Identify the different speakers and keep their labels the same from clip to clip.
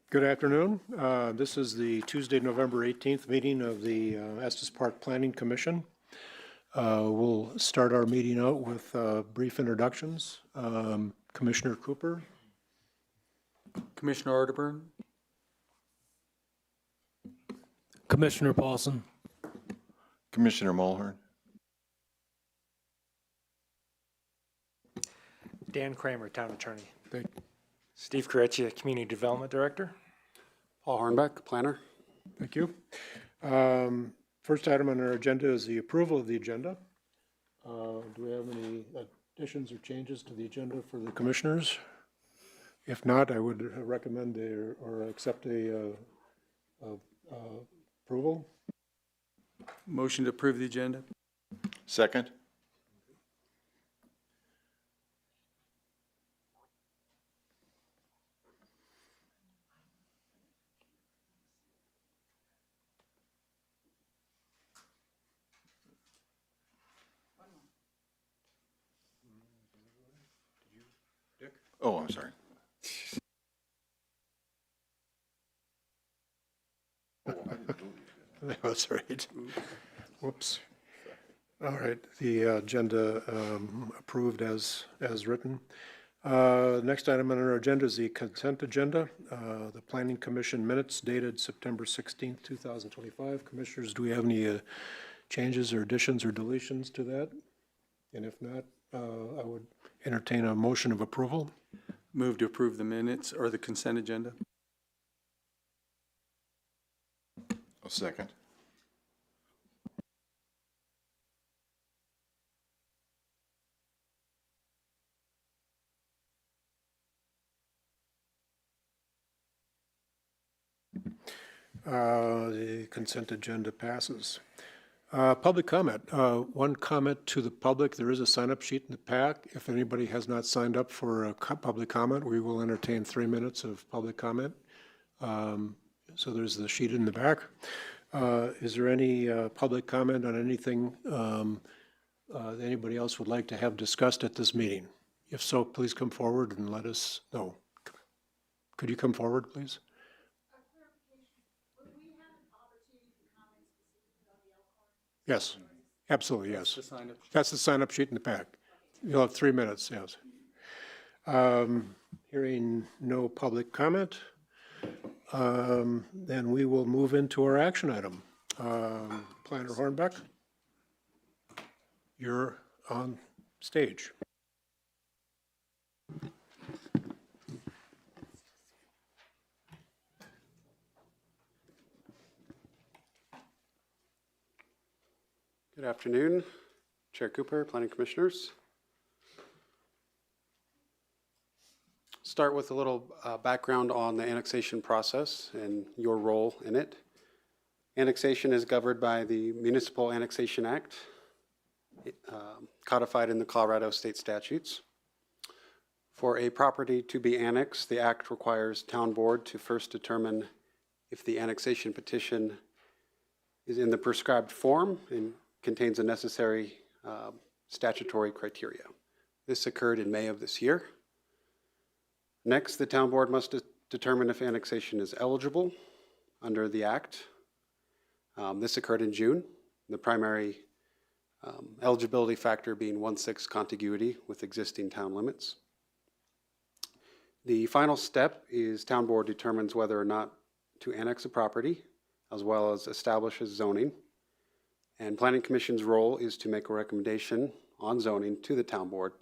Speaker 1: Good afternoon. This is the Tuesday, November 18th meeting of the Estes Park Planning Commission. We'll start our meeting out with brief introductions. Commissioner Cooper.
Speaker 2: Commissioner Arterburn.
Speaker 3: Commissioner Paulson.
Speaker 4: Commissioner Mulhern.
Speaker 5: Dan Kramer, Town Attorney.
Speaker 1: Thank
Speaker 5: Steve Correcchia, Community Development Director.
Speaker 2: Paul Hornbeck, Planner.
Speaker 1: you. First item on our agenda is the approval of the agenda. Do we have any additions or changes to the agenda for the commissioners? If not, I would recommend or accept a approval.
Speaker 2: Motion to approve the agenda.
Speaker 4: Second. Oh, I'm sorry.
Speaker 1: That's right. Whoops. All right, the agenda approved as written. Next item on our agenda is the consent agenda. The Planning Commission minutes dated September 16th, 2025. Commissioners, do we have any changes or additions or deletions to that? And if not, I would entertain a motion of approval.
Speaker 2: Move to approve the minutes or the consent agenda.
Speaker 4: A second.
Speaker 1: The consent agenda passes. Public comment. One comment to the public. There is a sign-up sheet in the pack. If anybody has not signed up for a public comment, we will entertain 3 minutes of public comment. So there's the sheet in the back. Is there any public comment on anything that anybody else would like to have discussed at this meeting? If so, please come forward and let us know. Could you come forward, please? Yes, absolutely, yes. That's the sign-up sheet in the pack. You'll have 3 minutes, yes. Hearing no public comment, then we will move into our action item. Planner Hornbeck, you're on stage.
Speaker 6: Good afternoon, Chair Cooper, Planning Commissioners. Start with a little background on the annexation process and your role in it. Annexation is governed by the Municipal Annexation Act, codified in the Colorado state statutes. For a property to be annexed, the act requires town board to first determine if the annexation petition is in the prescribed form and contains the necessary statutory criteria. This occurred in May of this year. Next, the town board must determine if annexation is eligible under the act. This occurred in June, the primary eligibility factor being 1/6 contiguity with existing town limits. The final step is town board determines whether or not to annex a property, as well as establishes zoning. And Planning Commission's role is to make a recommendation on zoning to the town board.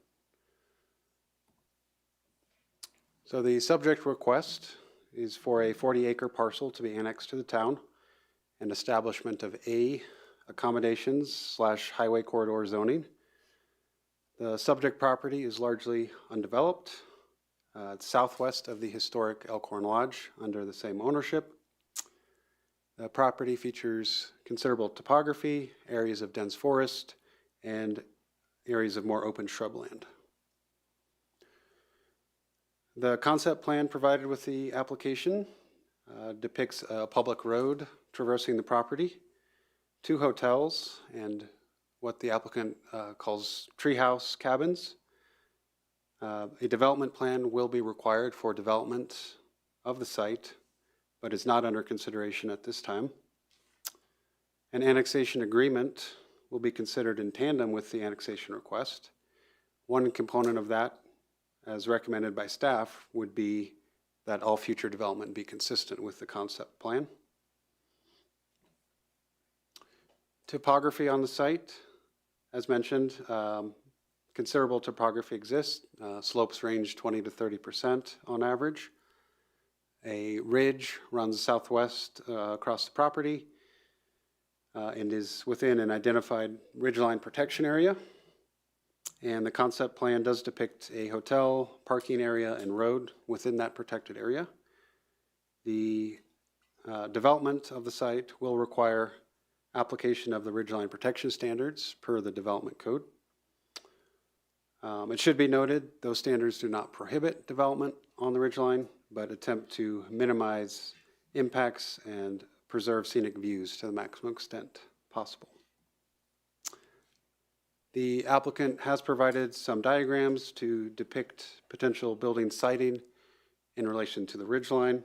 Speaker 6: So the subject request is for a 40-acre parcel to be annexed to the town and establishment of accommodations/highway corridor zoning. The subject property is largely undeveloped. It's southwest of the historic Elkhorn Lodge under the same ownership. The property features considerable topography, areas of dense forest, and areas of more open shrubland. The concept plan provided with the application depicts a public road traversing the property, 2 hotels, and what the applicant calls treehouse cabins. A development plan will be required for development of the site but is not under consideration at this time. An annexation agreement will be considered in tandem with the annexation request. One component of that, as recommended by staff, would be that all future development be consistent with the concept plan. Topography on the site, as mentioned, considerable topography exists. Slopes range 20 to 30% on average. A ridge runs southwest across the property and is within an identified ridgeline protection area. And the concept plan does depict a hotel, parking area, and road within that protected area. The development of the site will require application of the ridgeline protection standards per the development code. It should be noted, those standards do not prohibit development on the ridgeline, but attempt to minimize impacts and preserve scenic views to the maximum extent possible. The applicant has provided some diagrams to depict potential building siting in relation to the ridgeline.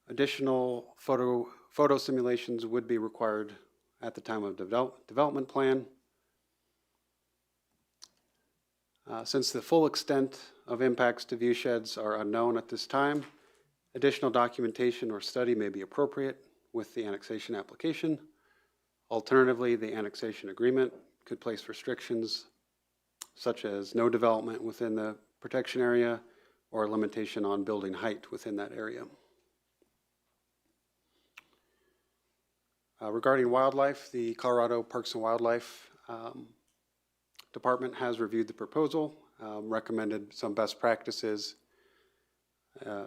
Speaker 6: Additional photo simulations would be required at the time of development plan. Since the full extent of impacts to view sheds are unknown at this time, additional documentation or study may be appropriate with the annexation application. Alternatively, the annexation agreement could place restrictions such as no development within the protection area or a limitation on building height within that area. Regarding wildlife, the Colorado Parks and Wildlife Department has reviewed the proposal, recommended some best practices.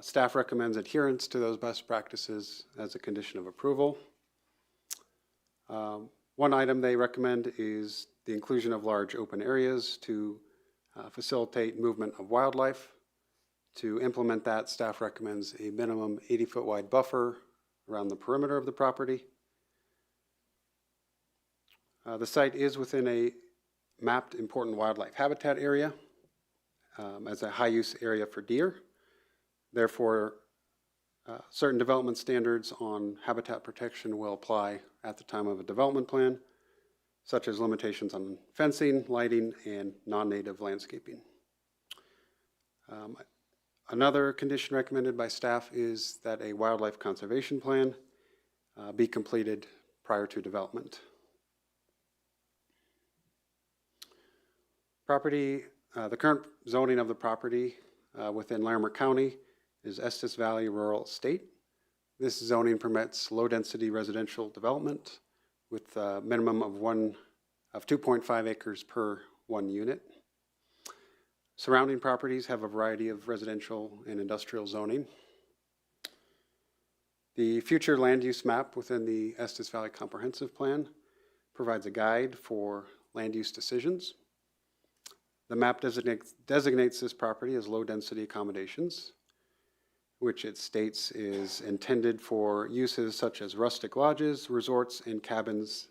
Speaker 6: Staff recommends adherence to those best practices as a condition of approval. One item they recommend is the inclusion of large open areas to facilitate movement of wildlife. To implement that, staff recommends a minimum 80-foot wide buffer around the perimeter of the property. The site is within a mapped important wildlife habitat area as a high-use area for deer. Therefore, certain development standards on habitat protection will apply at the time of a development plan, such as limitations on fencing, lighting, and non-native landscaping. Another condition recommended by staff is that a wildlife conservation plan be completed prior to development. The current zoning of the property within Larimer County is Estes Valley Rural Estate. This zoning permits low-density residential development with a minimum of 2.5 acres per one unit. Surrounding properties have a variety of residential and industrial zoning. The future land use map within the Estes Valley Comprehensive Plan provides a guide for land use decisions. The map designates this property as low-density accommodations, which it states is intended for uses such as rustic lodges, resorts, and cabins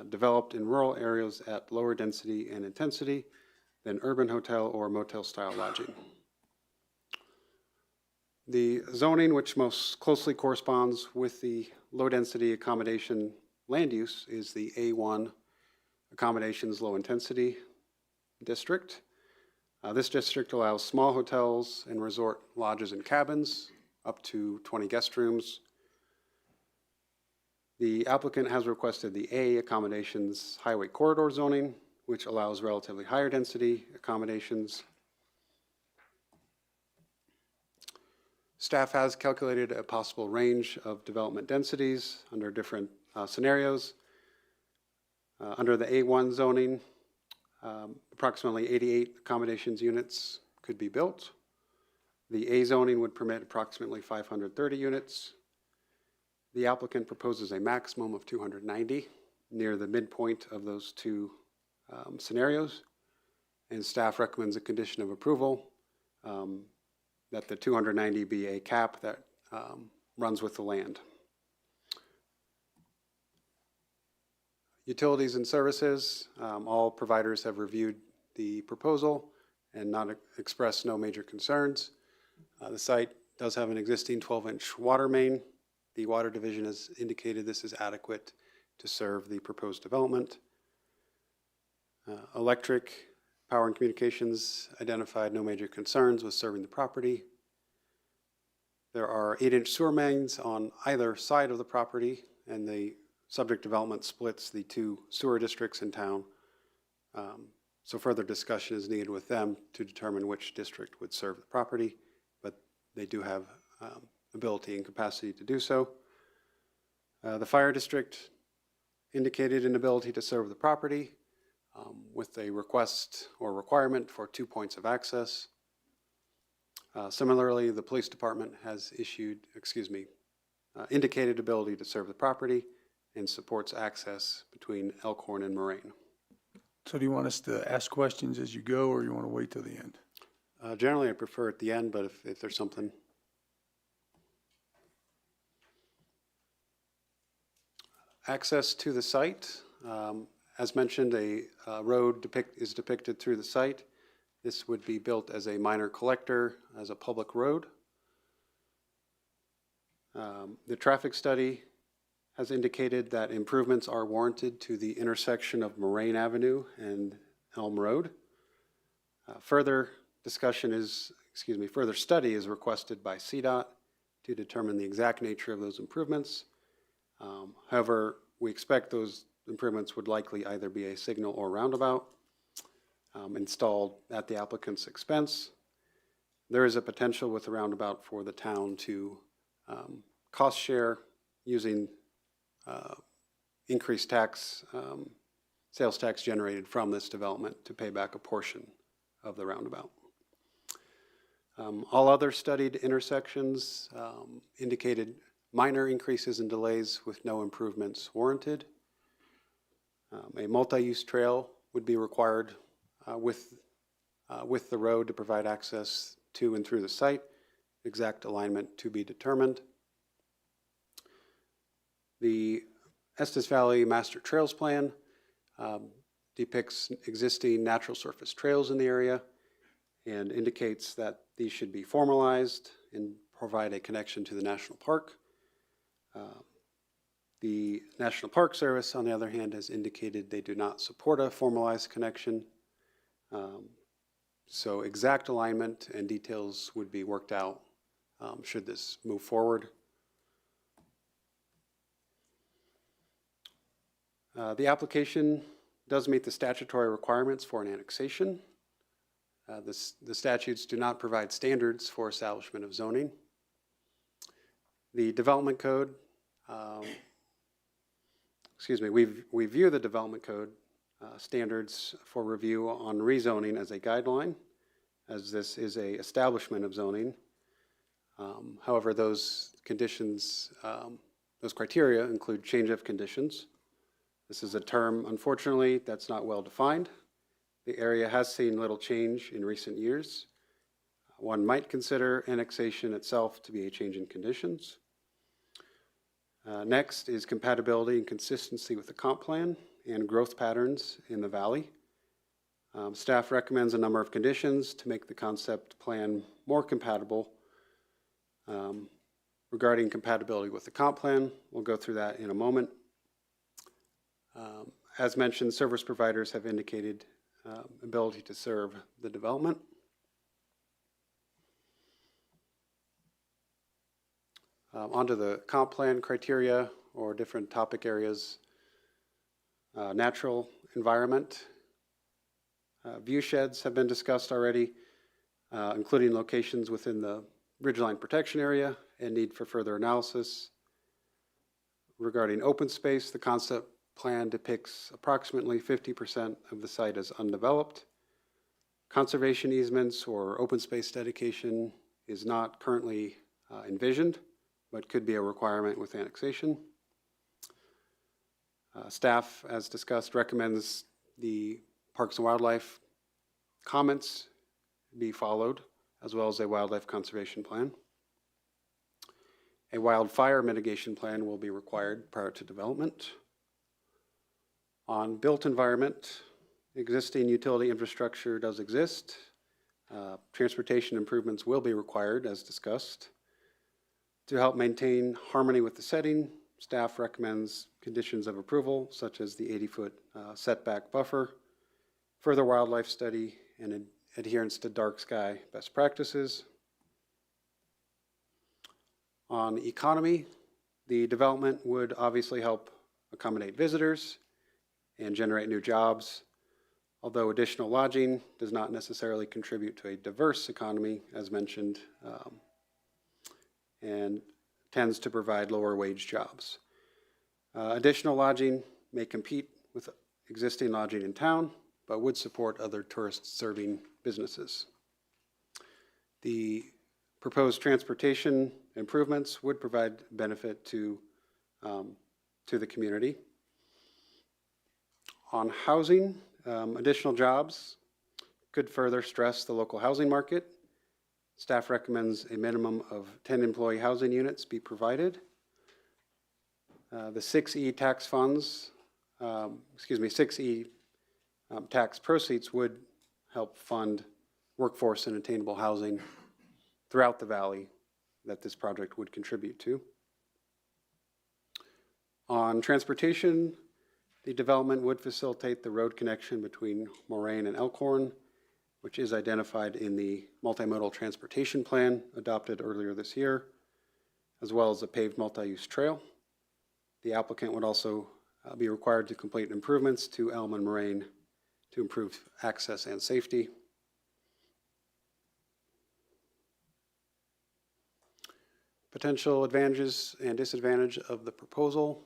Speaker 6: developed in rural areas at lower density and intensity than urban hotel or motel-style lodging. The zoning, which most closely corresponds with the low-density accommodation land use, is the A1 Accommodations Low-Intensity District. This district allows small hotels and resort lodges and cabins, up to 20 guest rooms. The applicant has requested the A Accommodations Highway Corridor zoning, which allows relatively higher density accommodations. Staff has calculated a possible range of development densities under different scenarios. Under the A1 zoning, approximately 88 accommodations units could be built. The A zoning would permit approximately 530 units. The applicant proposes a maximum of 290 near the midpoint of those two scenarios, and staff recommends a condition of approval that the 290 be a cap that runs with the land. Utilities and services, all providers have reviewed the proposal and not expressed no major concerns. The site does have an existing 12-inch water main. The Water Division has indicated this is adequate to serve the proposed development. Electric, power and communications identified no major concerns with serving the property. There are 8-inch sewer mains on either side of the property, and the subject development splits the two sewer districts in town. So further discussion is needed with them to determine which district would serve the property, but they do have ability and capacity to do so. The fire district indicated an ability to serve the property with a request or requirement for 2 points of access. Similarly, the police department has indicated ability to serve the property and supports access between Elkhorn and Moraine.
Speaker 2: So do you want us to ask questions as you go, or you want to wait till the end?
Speaker 6: Generally, I prefer at the end, but if there's something. Access to the site. As mentioned, a road is depicted through the site. This would be built as a minor collector, as a public road. The traffic study has indicated that improvements are warranted to the intersection of Moraine Avenue and Elm Road. Further study is requested by CDOT to determine the exact nature of those improvements. However, we expect those improvements would likely either be a signal or roundabout installed at the applicant's expense. There is a potential with the roundabout for the town to cost share using increased sales tax generated from this development to pay back a portion of the roundabout. All other studied intersections indicated minor increases in delays with no improvements warranted. A multi-use trail would be required with the road to provide access to and through the site. Exact alignment to be determined. The Estes Valley Master Trails Plan depicts existing natural surface trails in the area and indicates that these should be formalized and provide a connection to the national park. The National Park Service, on the other hand, has indicated they do not support a formalized connection. So exact alignment and details would be worked out should this move forward. The application does meet the statutory requirements for an annexation. The statutes do not provide standards for establishment of zoning. The development code, we view the development code standards for review on rezoning as a guideline, as this is a establishment of zoning. However, those conditions, those criteria include change of conditions. This is a term, unfortunately, that's not well defined. The area has seen little change in recent years. One might consider annexation itself to be a change in conditions. Next is compatibility and consistency with the comp plan and growth patterns in the valley. Staff recommends a number of conditions to make the concept plan more compatible. Regarding compatibility with the comp plan, we'll go through that in a moment. As mentioned, service providers have indicated ability to serve the development. Onto the comp plan criteria or different topic areas. Natural environment. View sheds have been discussed already, including locations within the ridgeline protection area and need for further analysis. Regarding open space, the concept plan depicts approximately 50% of the site as undeveloped. Conservation easements or open space dedication is not currently envisioned, but could be a requirement with annexation. Staff, as discussed, recommends the Parks and Wildlife comments be followed, as well as a wildlife conservation plan. A wildfire mitigation plan will be required prior to development. On built environment, existing utility infrastructure does exist. Transportation improvements will be required, as discussed. To help maintain harmony with the setting, staff recommends conditions of approval such as the 80-foot setback buffer, further wildlife study, and adherence to dark sky best practices. On economy, the development would obviously help accommodate visitors and generate new jobs, although additional lodging does not necessarily contribute to a diverse economy, as mentioned, and tends to provide lower wage jobs. Additional lodging may compete with existing lodging in town, but would support other tourist-serving businesses. The proposed transportation improvements would provide benefit to the community. On housing, additional jobs could further stress the local housing market. Staff recommends a minimum of 10 employee housing units be provided. The 6E tax funds, 6E tax proceeds would help fund workforce and attainable housing throughout the valley that this project would contribute to. On transportation, the development would facilitate the road connection between Moraine and Elkhorn, which is identified in the multimodal transportation plan adopted earlier this year, as well as a paved multi-use trail. The applicant would also be required to complete improvements to Elm and Moraine to improve access and safety. Potential advantages and disadvantage of the proposal.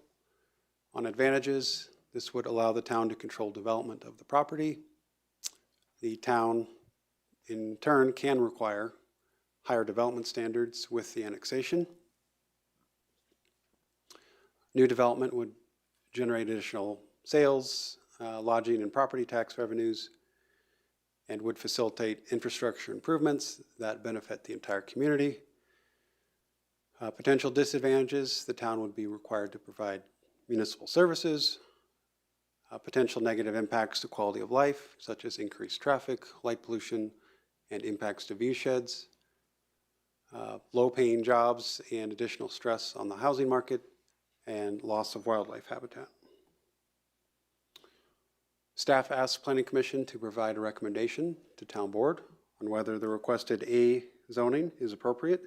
Speaker 6: On advantages, this would allow the town to control development of the property. The town, in turn, can require higher development standards with the annexation. New development would generate additional sales, lodging, and property tax revenues, and would facilitate infrastructure improvements that benefit the entire community. Potential disadvantages, the town would be required to provide municipal services. Potential negative impacts to quality of life, such as increased traffic, light pollution, and impacts to view sheds. Low-paying jobs and additional stress on the housing market, and loss of wildlife habitat. Staff asks Planning Commission to provide a recommendation to Town Board on whether the requested A zoning is appropriate.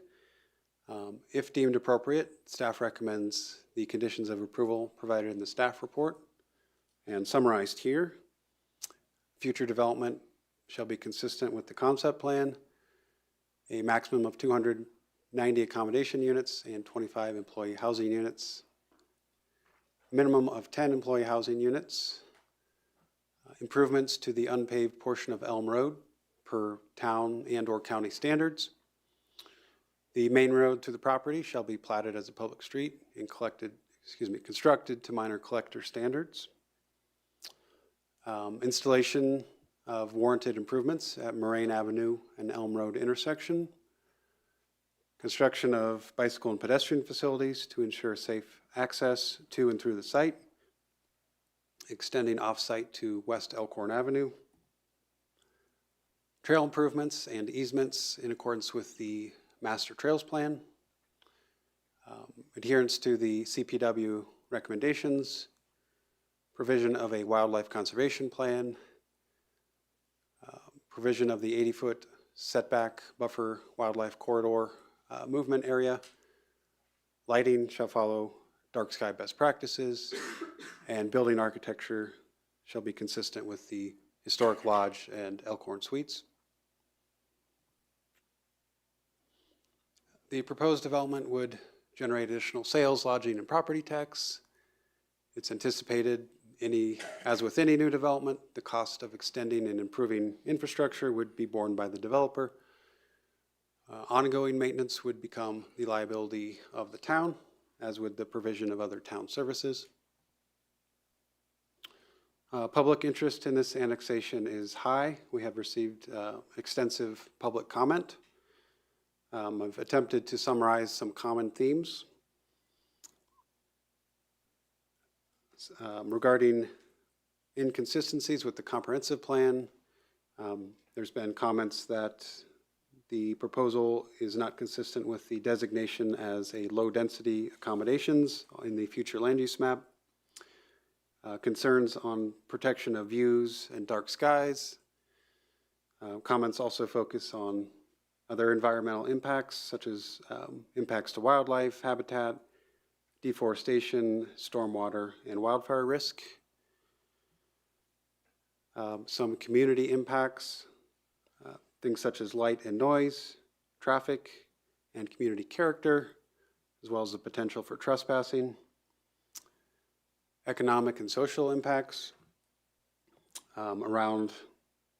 Speaker 6: If deemed appropriate, staff recommends the conditions of approval provided in the staff report and summarized here. Future development shall be consistent with the concept plan, a maximum of 290 accommodation units and 25 employee housing units, minimum of 10 employee housing units, improvements to the unpaved portion of Elm Road per town and/or county standards. The main road to the property shall be platted as a public street and constructed to minor collector standards. Installation of warranted improvements at Moraine Avenue and Elm Road intersection. Construction of bicycle and pedestrian facilities to ensure safe access to and through the site. Extending off-site to West Elkhorn Avenue. Trail improvements and easements in accordance with the Master Trails Plan. Adherence to the CPW recommendations. Provision of a wildlife conservation plan. Provision of the 80-foot setback buffer wildlife corridor movement area. Lighting shall follow dark sky best practices, and building architecture shall be consistent with the Historic Lodge and Elkhorn Suites. The proposed development would generate additional sales, lodging, and property tax. It's anticipated, as with any new development, the cost of extending and improving infrastructure would be borne by the developer. Ongoing maintenance would become the liability of the town, as would the provision of other town services. Public interest in this annexation is high. We have received extensive public comment. I've attempted to summarize some common themes. Regarding inconsistencies with the comprehensive plan, there's been comments that The proposal is not consistent with the designation as a low-density accommodations in the future land use map. Concerns on protection of views and dark skies. Comments also focus on other environmental impacts, such as impacts to wildlife, habitat, deforestation, stormwater, and wildfire risk. Some community impacts, things such as light and noise, traffic, and community character, as well as the potential for trespassing. Economic and social impacts around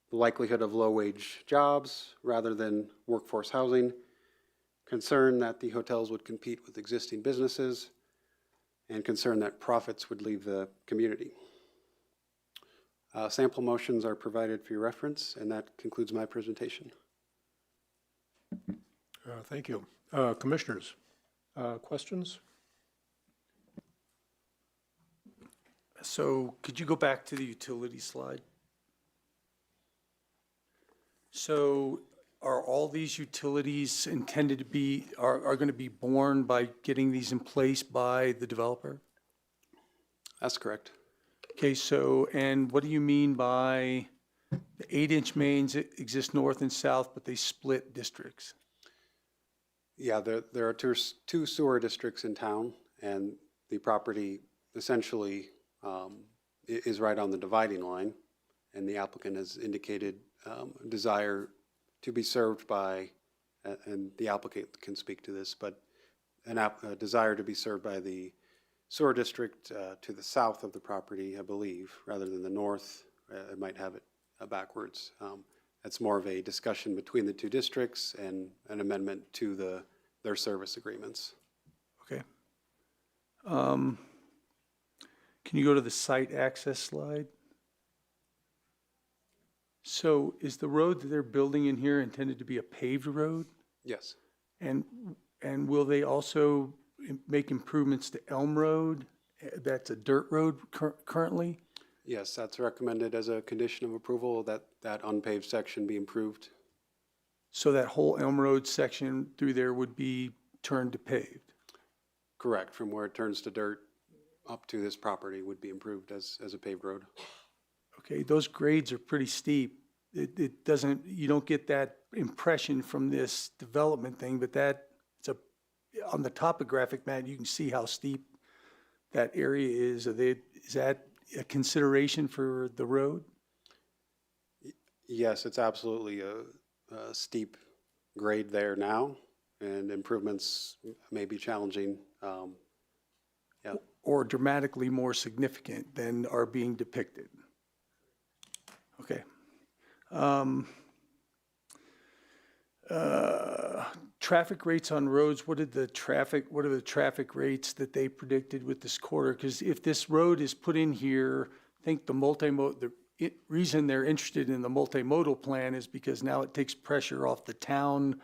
Speaker 6: the likelihood of low-wage jobs rather than workforce housing, concern that the hotels would compete with existing businesses, and concern that profits would leave the community. Sample motions are provided for your reference, and that concludes my presentation.
Speaker 1: Thank you. Commissioners, questions?
Speaker 2: So could you go back to the utility slide? So are all these utilities intended to be, are going to be borne by getting these in place by the developer?
Speaker 6: That's correct.
Speaker 2: Okay, so, and what do you mean by the 8-inch mains exist north and south, but they split districts?
Speaker 6: Yeah, there are two sewer districts in town, and the property essentially is right on the dividing line, and the applicant has indicated desire to be served by, and the applicant can speak to this, but a desire to be served by the sewer district to the south of the property, I believe, rather than the north. It might have it backwards. It's more of a discussion between the two districts and an amendment to their service agreements.
Speaker 2: Okay. Can you go to the site access slide? So is the road that they're building in here intended to be a paved road?
Speaker 6: Yes.
Speaker 2: And will they also make improvements to Elm Road? That's a dirt road currently?
Speaker 6: Yes, that's recommended as a condition of approval, that unpaved section be improved.
Speaker 2: So that whole Elm Road section through there would be turned to paved?
Speaker 6: Correct, from where it turns to dirt up to this property would be improved as a paved road.
Speaker 2: Okay, those grades are pretty steep. It doesn't, you don't get that impression from this development thing, but on the topographic map, you can see how steep that area is. Is that a consideration for the road?
Speaker 6: Yes, it's absolutely a steep grade there now, and improvements may be challenging. Yeah.
Speaker 2: Or dramatically more significant than are being depicted? Okay. Traffic rates on roads, what are the traffic rates that they predicted with this quarter? Because if this road is put in here, I think the reason they're interested in the multimodal plan is because now it takes pressure off the town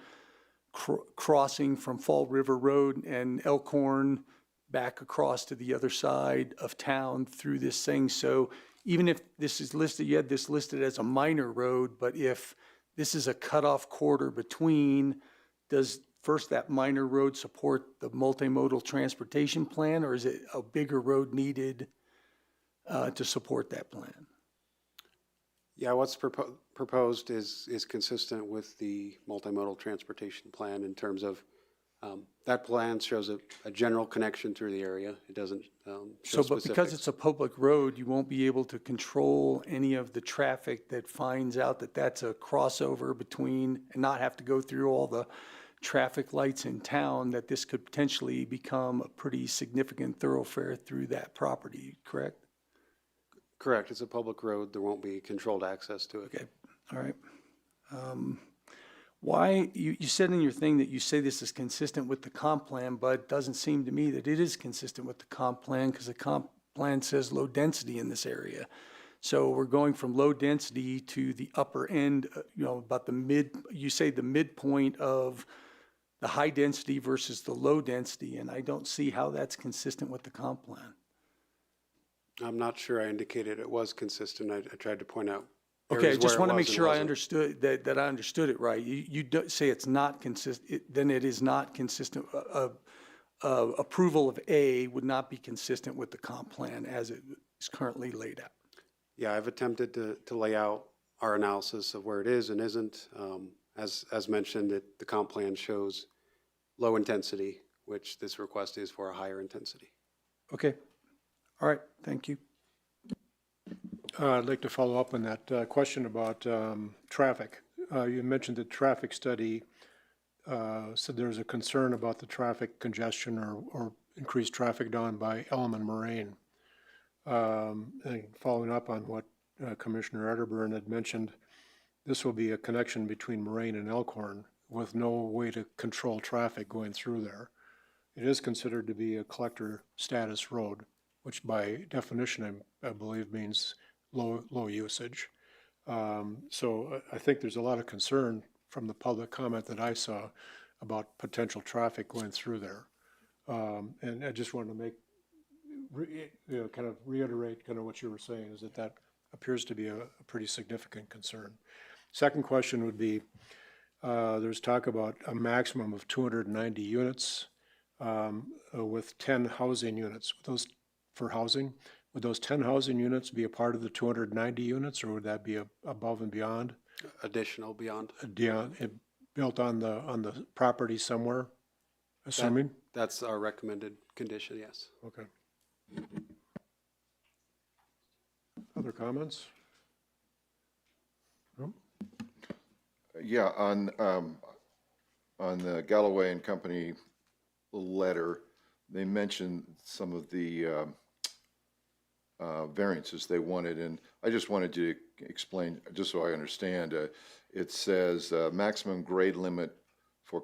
Speaker 2: crossing from Fall River Road and Elkhorn back across to the other side of town through this thing. So even if this is listed, you had this listed as a minor road, but if this is a cutoff quarter between, does first that minor road support the multimodal transportation plan, or is it a bigger road needed to support that plan?
Speaker 6: Yeah, what's proposed is consistent with the multimodal transportation plan in terms of that plan shows a general connection through the area. It doesn't show
Speaker 2: But because
Speaker 6: specifics.
Speaker 2: it's a public road, you won't be able to control any of the traffic that finds out that that's a crossover between, and not have to go through all the traffic lights in town, that this could potentially become a pretty significant thoroughfare through that property, correct?
Speaker 6: Correct, it's a public road. There won't be controlled access to it.
Speaker 2: Okay, all right. Why, you said in your thing that you say this is consistent with the comp plan, but it doesn't seem to me that it is consistent with the comp plan, because the comp plan says low density in this area. So we're going from low density to the upper end, about you say the midpoint of the high density versus the low density, and I don't see how that's consistent with the comp plan.
Speaker 6: I'm not sure I indicated it was consistent. I tried to point out
Speaker 2: Okay, I
Speaker 6: areas
Speaker 2: just
Speaker 6: where
Speaker 2: want
Speaker 6: it
Speaker 2: to make
Speaker 6: was and
Speaker 2: sure I
Speaker 6: wasn't.
Speaker 2: understood, that I understood it right. You don't say it's not then it is not consistent, approval of A would not be consistent with the comp plan as it is currently laid out.
Speaker 6: Yeah, I've attempted to lay out our analysis of where it is and isn't. As mentioned, the comp plan shows low intensity, which this request is for a higher intensity.
Speaker 2: Okay, all right, thank you.
Speaker 1: I'd like to follow up on that question about traffic. You mentioned the traffic study said there's a concern about the traffic congestion or increased traffic down by Elm and Moraine. And following up on what Commissioner Arterburn had mentioned, this will be a connection between Moraine and Elkhorn with no way to control traffic going through there. It is considered to be a collector status road, which by definition, I believe, means low usage. So I think there's a lot of concern from the public comment that I saw about potential traffic going through there. And I just wanted to kind of reiterate kind of what you were saying, is that appears to be a pretty significant concern. Second question would be, there's talk about a maximum of 290 units with 10 housing units. Those for housing, would those 10 housing units be a part of the 290 units, or would that be above and beyond?
Speaker 6: Additional beyond.
Speaker 1: Built on the property somewhere, assuming?
Speaker 6: That's our recommended condition, yes.
Speaker 1: Okay. Other comments? No?
Speaker 4: Yeah, on the Galloway and Company letter, they mentioned some of the variances they wanted, and I just wanted to explain, just so I understand. It says maximum grade limit for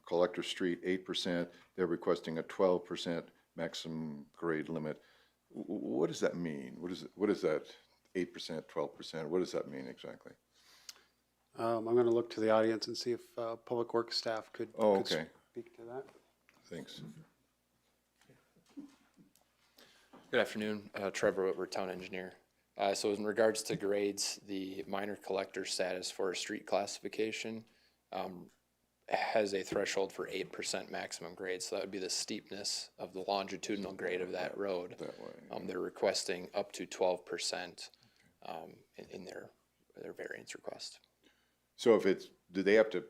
Speaker 4: Collector Street, 8%. They're requesting a 12% maximum grade limit. What does that mean? What is that 8%, 12%? What does that mean exactly?
Speaker 6: I'm going to look to the audience and see if Public Works staff could
Speaker 4: okay.
Speaker 6: speak to that.
Speaker 4: Thanks.
Speaker 7: Good afternoon, Trevor Whitworth, Town Engineer. So in regards to grades, the minor collector status for a street classification has a threshold for 8% maximum grade. So that would be the steepness of the longitudinal grade of that road.
Speaker 4: That way.
Speaker 7: They're requesting up to 12% in their variance request.
Speaker 4: So do they have to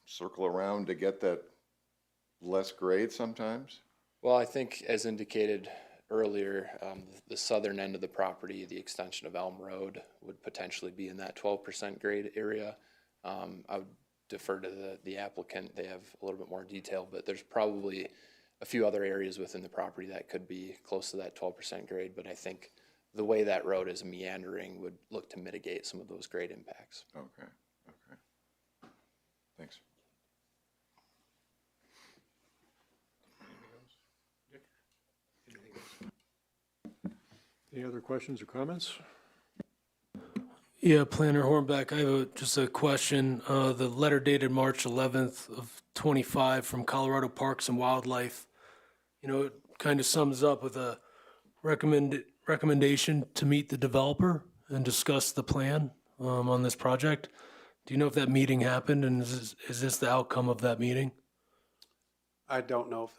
Speaker 4: circle around to get that less grade sometimes?
Speaker 7: Well, I think as indicated earlier, the southern end of the property, the extension of Elm Road, would potentially be in that 12% grade area. I would defer to the applicant. They have a little bit more detail, but there's probably a few other areas within the property that could be close to that 12% grade. But I think the way that road is meandering would look to mitigate some of those grade impacts.
Speaker 4: Okay. Thanks.
Speaker 1: Any other questions or comments?
Speaker 3: Yeah, Planner Hornbeck, I have just a question. The letter dated March 11th of 25 from Colorado Parks and Wildlife, it kind of sums up with a recommendation to meet the developer and discuss the plan on this project. Do you know if that meeting happened, and is this the outcome of that meeting?
Speaker 6: I don't know if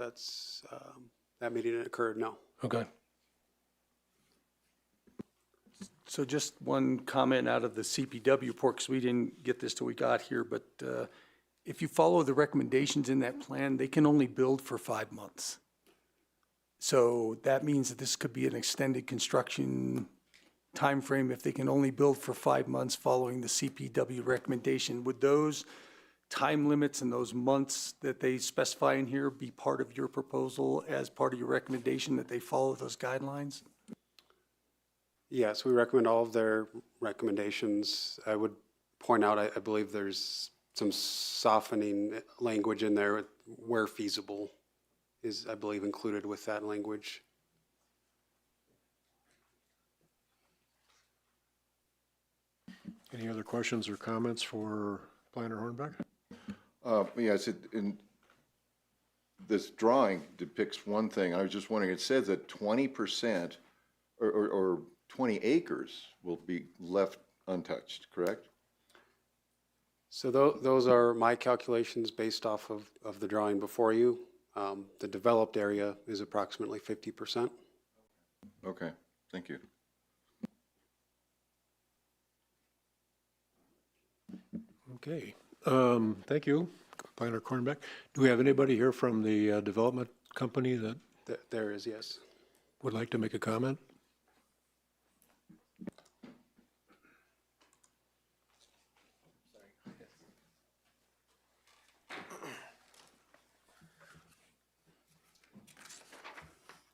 Speaker 6: that meeting occurred, no.
Speaker 3: Okay.
Speaker 2: So just one comment out of the CPW report, because we didn't get this till we got here, but if you follow the recommendations in that plan, they can only build for 5 months. So that means that this could be an extended construction timeframe if they can only build for 5 months following the CPW recommendation. Would those time limits and those months that they specify in here be part of your proposal as part of your recommendation, that they follow those guidelines?
Speaker 6: Yes, we recommend all of their recommendations. I would point out, I believe there's some softening language in there where feasible is, I believe, included with that language.
Speaker 1: Any other questions or comments for Planner Hornbeck?
Speaker 4: Yes, this drawing depicts one thing. I was just wondering, it says that 20% or 20 acres will be left untouched, correct?
Speaker 6: So those are my calculations based off of the drawing before you. The developed area is approximately 50%.
Speaker 4: Okay, thank you.
Speaker 1: Okay, thank you, Planner Cornbeck. Do we have anybody here from the development company that
Speaker 6: There is, yes.
Speaker 1: would like to make a comment?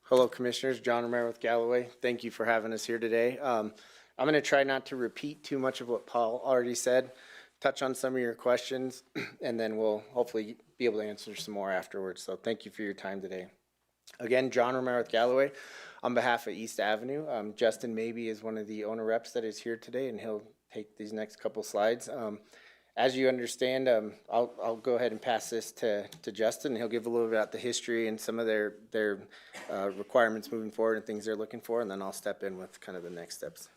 Speaker 8: Hello, Commissioners. John Romero with Galloway. Thank you for having us here today. I'm going to try not to repeat too much of what Paul already said, touch on some of your questions, and then we'll hopefully be able to answer some more afterwards. So thank you for your time today. Again, John Romero with Galloway on behalf of East Avenue. Justin Maybe is one of the owner reps that is here today, and he'll take these next couple slides. As you understand, I'll go ahead and pass this to Justin. He'll give a little bit about the history and some of their requirements moving forward and things they're looking for, and then I'll step in with kind of the next steps.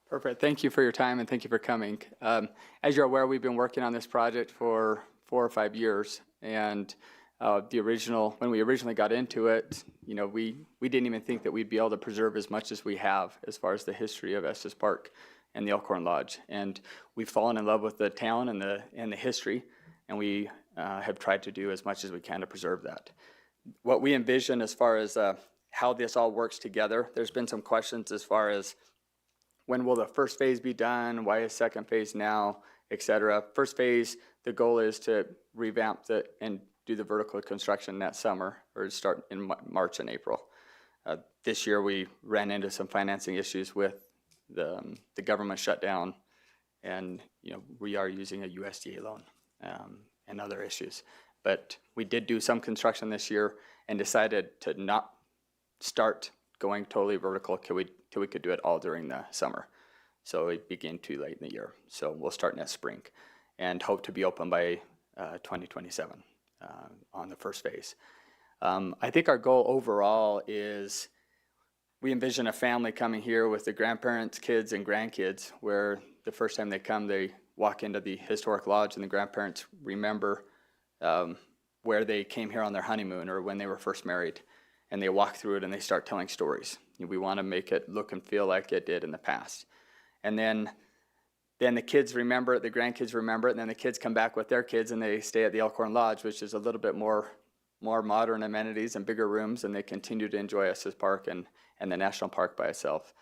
Speaker 9: Perfect. Thank you for your time and thank you for coming. As you're aware, we've been working on this project for 4 or 5 years, and when we originally got into it, you know, we didn't even think that we'd be able to preserve as much as we have as far as the history of Estes Park and the Elkhorn Lodge. And we've fallen in love with the town and the history, and we have tried to do as much as we can to preserve that. What we envision as far as how this all works together, there's been some questions as far as when will the first phase be done, why is second phase now, et cetera. First phase, the goal is to revamp and do the vertical construction that summer, or start in March and April. This year we ran into some financing issues with the government shutdown, and you know, we are using a USDA loan and other issues. But we did do some construction this year and decided to not start going totally vertical till we could do it all during the summer. So it began too late in the year. So we'll start next spring and hope to be open by 2027 on the first phase. I think our goal overall is we envision a family coming here with the grandparents, kids, and grandkids, where the first time they come, they walk into the historic lodge and the grandparents remember where they came here on their honeymoon or when they were first married, and they walk through it and they start telling stories. We want to make it look and feel like it did in the past. And then the kids remember it, the grandkids remember it, and then the kids come back with their kids and they stay at the Elkhorn Lodge, which is a little bit more modern amenities and bigger rooms, and they continue to enjoy Estes Park and the national park by itself.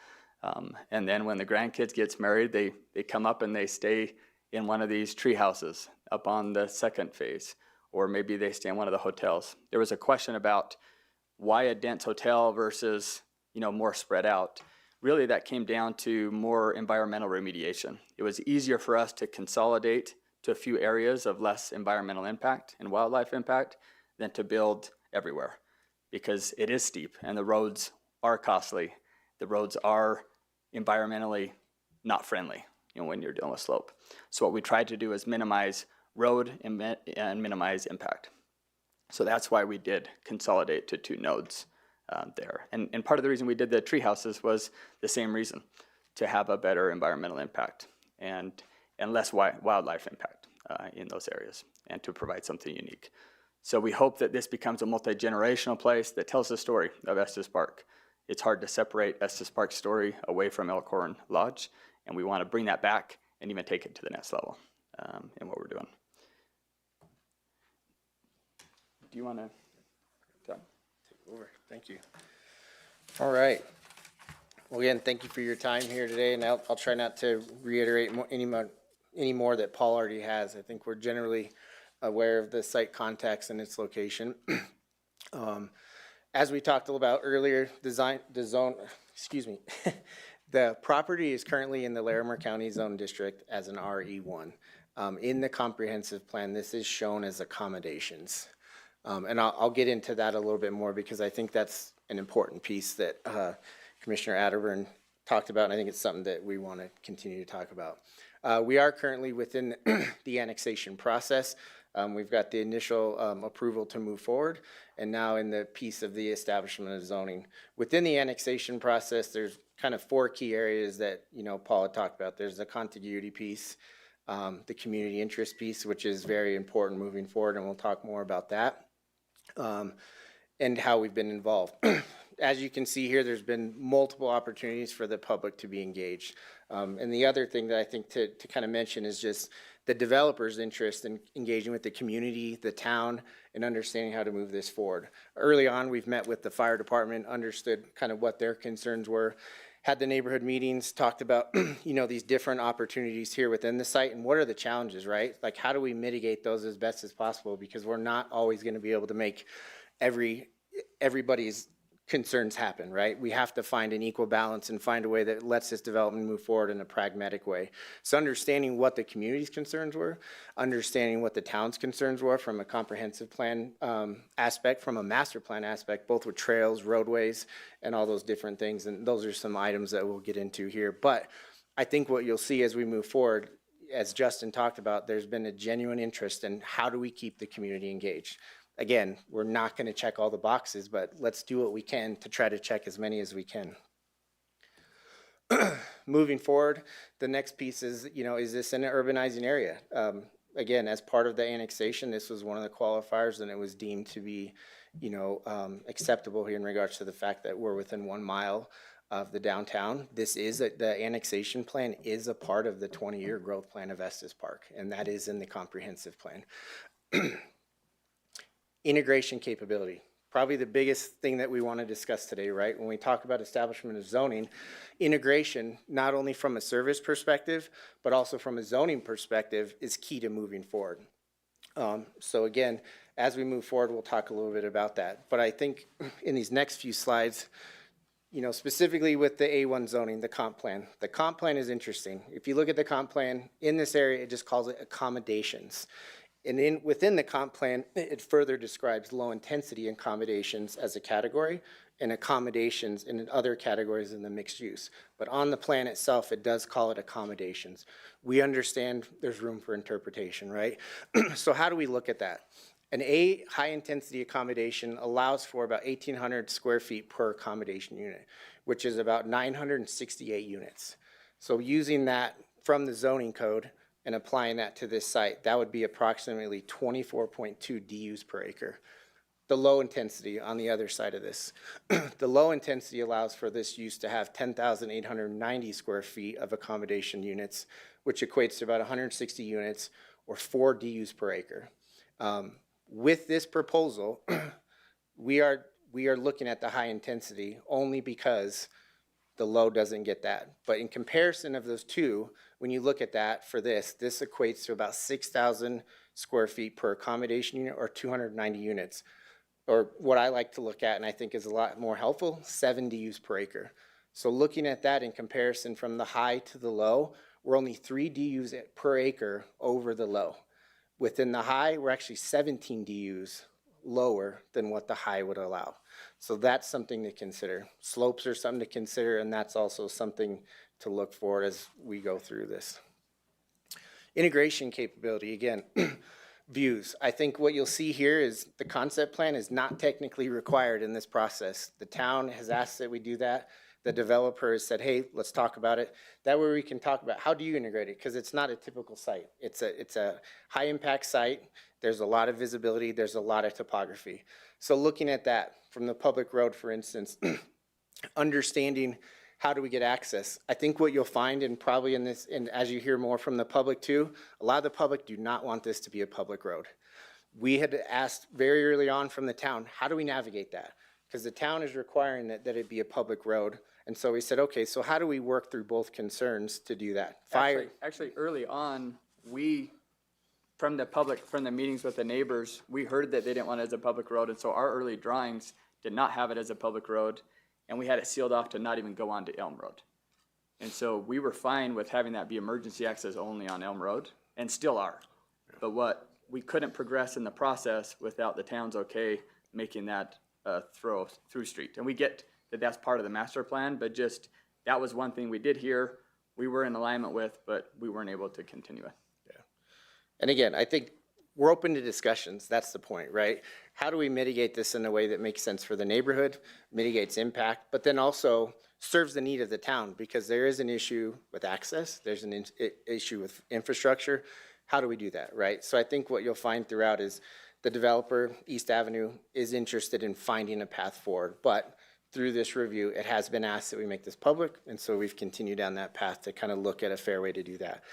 Speaker 9: And then when the grandkids gets married, they come up and they stay in one of these tree houses up on the second phase, or maybe they stay in one of the hotels. There was a question about why a dense hotel versus, you know, more spread out. Really, that came down to more environmental remediation. It was easier for us to consolidate to a few areas of less environmental impact and wildlife impact than to build everywhere, because it is steep and the roads are costly. The roads are environmentally not friendly, you know, when you're dealing with slope. So what we tried to do is minimize road and minimize impact. So that's why we did consolidate to 2 nodes there. And part of the reason we did the tree houses was the same reason, to have a better environmental impact and less wildlife impact in those areas, and to provide something unique. So we hope that this becomes a multi-generational place that tells the story of Estes Park. It's hard to separate Estes Park's story away from Elkhorn Lodge, and we want to bring that back and even take it to the next level in what we're doing. Do you want to?
Speaker 8: Take over. Thank you. All right. Well, again, thank you for your time here today, and I'll try not to reiterate any more that Paul already has. I think we're generally aware of the site context and its location. As we talked about earlier, the property is currently in the Larimer County Zone District as an RE1. In the comprehensive plan, this is shown as accommodations. And I'll get into that a little bit more, because I think that's an important piece that Commissioner Atterburn talked about, and I think it's something that we want to continue to talk about. We are currently within the annexation process. We've got the initial approval to move forward, and now in the piece of the establishment of zoning. Within the annexation process, there's kind of 4 key areas that, Paul had talked about. There's the contiguity piece, the community interest piece, which is very important moving forward, and we'll talk more about that, and how we've been involved. As you can see here, there's been multiple opportunities for the public to be engaged. And the other thing that I think to kind of mention is just the developer's interest in engaging with the community, the town, and understanding how to move this forward. Early on, we've met with the fire department, understood kind of what their concerns were, had the neighborhood meetings, talked about, these different opportunities here within the site and what are the challenges, right? Like, how do we mitigate those as best as possible? Because we're not always going to be able to make everybody's concerns happen, right? We have to find an equal balance and find a way that lets this development move forward in a pragmatic way. So understanding what the community's concerns were, understanding what the town's concerns were from a comprehensive plan aspect, from a master plan aspect, both with trails, roadways, and all those different things. And those are some items that we'll get into here. But I think what you'll see as we move forward, as Justin talked about, there's been a genuine interest in how do we keep the community engaged. Again, we're not going to check all the boxes, but let's do what we can to try to check as many as we can. Moving forward, the next piece is, is this an urbanizing area? Again, as part of the annexation, this was one of the qualifiers, and it was deemed to be, acceptable here in regards to the fact that we're within 1 mile of the downtown. The annexation plan is a part of the 20-year growth plan of Estes Park, and that is in the comprehensive plan. Integration capability, probably the biggest thing that we want to discuss today, right? When we talk about establishment of zoning, integration, not only from a service perspective, but also from a zoning perspective, is key to moving forward. So again, as we move forward, we'll talk a little bit about that. But I think in these next few slides, specifically with the A1 zoning, the comp plan. The comp plan is interesting. If you look at the comp plan, in this area, it just calls it accommodations. And within the comp plan, it further describes low-intensity accommodations as a category and accommodations in other categories in the mixed use. But on the plan itself, it does call it accommodations. We understand there's room for interpretation, right? So how do we look at that? An A high-intensity accommodation allows for about 1,800 square feet per accommodation unit, which is about 968 units. So using that from the zoning code, and applying that to this site, that would be approximately 24.2 DUs per acre. The low intensity on the other side of this. The low intensity allows for this use to have 10,890 square feet of accommodation units, which equates to about 160 units or 4 DUs per acre. With this proposal, we are looking at the high intensity only because the low doesn't get that. But in comparison of those two, when you look at that for this equates to about 6,000 square feet per accommodation unit or 290 units. Or what I like to look at, and I think is a lot more helpful, 7 DUs per acre. So looking at that in comparison from the high to the low, we're only 3 DUs per acre over the low. Within the high, we're actually 17 DUs lower than what the high would allow. So that's something to consider. Slopes are something to consider, and that's also something to look for as we go through this. Integration capability, again, views. I think what you'll see here is the concept plan is not technically required in this process. The town has asked that we do that. The developer has said, hey, let's talk about it. That way we can talk about how do you integrate it, because it's not a typical site. It's a high impact site. There's a lot of visibility. There's a lot of topography. So looking at that from the public road, for instance, understanding how do we get access? I think what you'll find, and probably in this, and as you hear more from the public too, a lot of the public do not want this to be a public road. We had asked very early on from the town, how do we navigate that? Because the town is requiring that it be a public road. And so we said, okay, so how do we work through both concerns to do that?
Speaker 9: Actually, early on, from the meetings with the neighbors, we heard that they didn't want it as a public road, and so our early drawings did not have it as a public road, and we had it sealed off to not even go onto Elm Road. And so we were fine with having that be emergency access only on Elm Road, and still are. But we couldn't progress in the process without the town's okay making that through street. And we get that that's part of the master plan, but just that was one thing we did here, we were in alignment with, but we weren't able to continue it.
Speaker 8: Yeah. And again, I think we're open to discussions. That's the point, right? How do we mitigate this in a way that makes sense for the neighborhood, mitigates impact, but then also serves the need of the town? Because there is an issue with access, there's an issue with infrastructure. How do we do that, right? So I think what you'll find throughout is the developer, East Avenue, is interested in finding a path forward. But through this review, it has been asked that we make this public, and so we've continued down that path to kind of look at a fair way to do that.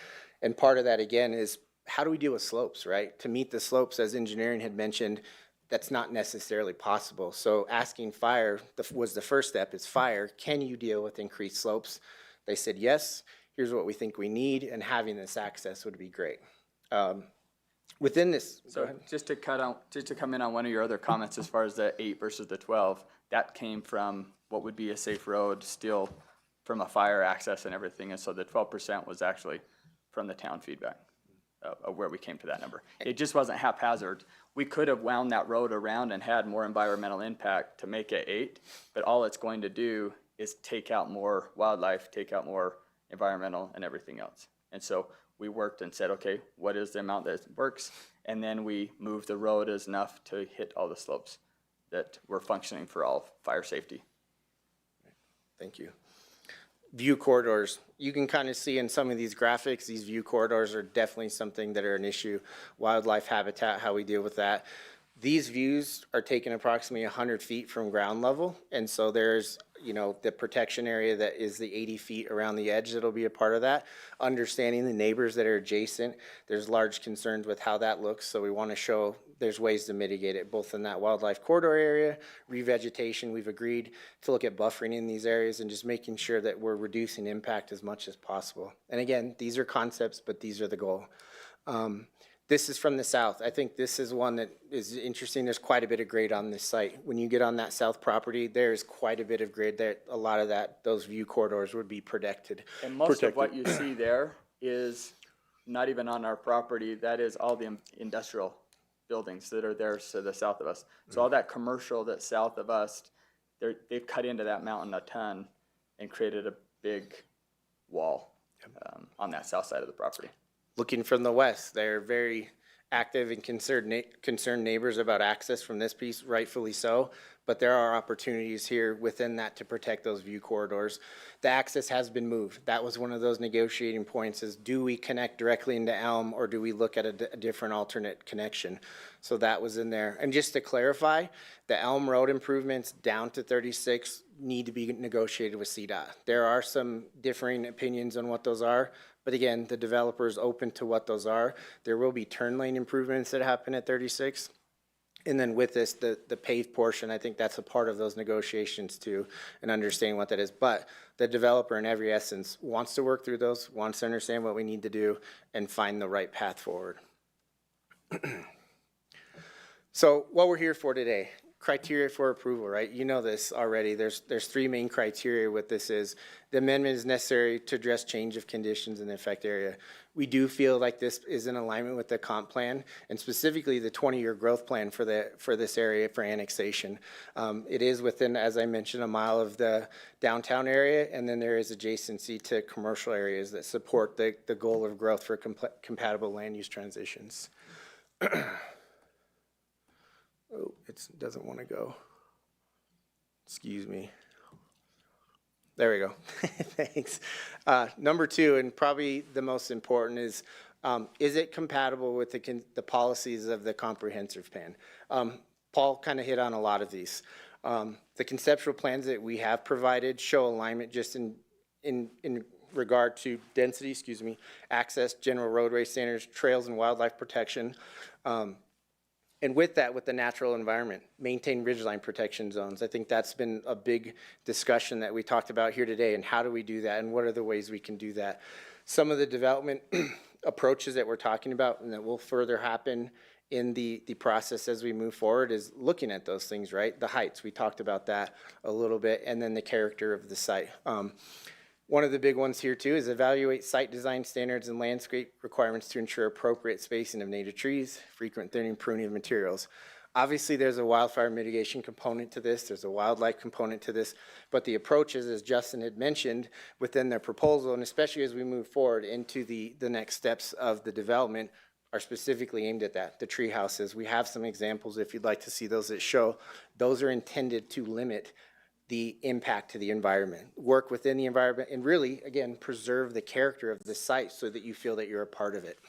Speaker 8: And part of that, again, is how do we deal with slopes, right? To meet the slopes, as engineering had mentioned, that's not necessarily possible. So asking fire was the first step. It's fire. Can you deal with increased slopes? They said yes. Here's what we think we need, and having this access would be great. Within this, go
Speaker 9: So
Speaker 8: ahead.
Speaker 9: just to come in on one of your other comments as far as the 8 versus the 12, that came from what would be a safe road, still from a fire access and everything. And so the 12% was actually from the town feedback of where we came to that number. It just wasn't haphazard. We could have wound that road around and had more environmental impact to make it 8, but all it's going to do is take out more wildlife, take out more environmental and everything else. And so we worked and said, okay, what is the amount that works? And then we moved the road as enough to hit all the slopes that were functioning for all fire safety.
Speaker 8: Thank you. View corridors. You can kind of see in some of these graphics, these view corridors are definitely something that are an issue. Wildlife habitat, how we deal with that. These views are taken approximately 100 feet from ground level. And so there's, you know, the protection area that is the 80 feet around the edge that'll be a part of that. Understanding the neighbors that are adjacent, there's large concerns with how that looks. So we want to show there's ways to mitigate it, both in that wildlife corridor area, revegetation. We've agreed to look at buffering in these areas and just making sure that we're reducing impact as much as possible. And again, these are concepts, but these are the goal. This is from the south. I think this is one that is interesting. There's quite a bit of grade on this site. When you get on that south property, there's quite a bit of grade there. A lot of that, those view corridors would be protected.
Speaker 9: And most of what you see there is not even on our property. That is all the industrial buildings that are there to the south of us. So all that commercial that's south of us, they've cut into that mountain a ton and created a big wall on that south side of the property.
Speaker 8: Looking from the west, they're very active and concerned neighbors about access from this piece, rightfully so. But there are opportunities here within that to protect those view corridors. The access has been moved. That was one of those negotiating points is, do we connect directly into Elm or do we look at a different alternate connection? So that was in there. And just to clarify, the Elm Road improvements down to 36 need to be negotiated with CDOT. There are some differing opinions on what those are. But again, the developer is open to what those are. There will be turn lane improvements that happen at 36. And then with this, the paved portion, I think that's a part of those negotiations too, and understanding what that is. But the developer in every essence wants to work through those, wants to understand what we need to do and find the right path forward. So what we're here for today, criteria for approval, right? You know this already. There's 3 main criteria. What this is, the amendment is necessary to address change of conditions in the effect area. We do feel like this is in alignment with the comp plan and specifically the 20-year growth plan for this area for annexation. It is within, as I mentioned, a mile of the downtown area, and then there is adjacency to commercial areas that support the goal of growth for compatible land use transitions. Oh, it doesn't want to go. Excuse me. There we go. Thanks. Number 2, and probably the most important is it compatible with the policies of the comprehensive plan? Paul kind of hit on a lot of these. The conceptual plans that we have provided show alignment just in regard to density, access, general roadway standards, trails and wildlife protection. And with that, with the natural environment, maintain ridgeline protection zones. I think that's been a big discussion that we talked about here today, and how do we do that, and what are the ways we can do that. Some of the development approaches that we're talking about and that will further happen in the process as we move forward is looking at those things, right? The heights, we talked about that a little bit, and then the character of the site. One of the big ones here too is evaluate site design standards and landscape requirements to ensure appropriate spacing of native trees, frequent thinning, pruning of materials. Obviously, there's a wildfire mitigation component to this. There's a wildlife component to this. But the approaches, as Justin had mentioned, within their proposal, and especially as we move forward into the next steps of the development, are specifically aimed at that. The tree houses, we have some examples if you'd like to see those that show. Those are intended to limit the impact to the environment, work within the environment, and really, again, preserve the character of the site so that you feel that you're a part of it.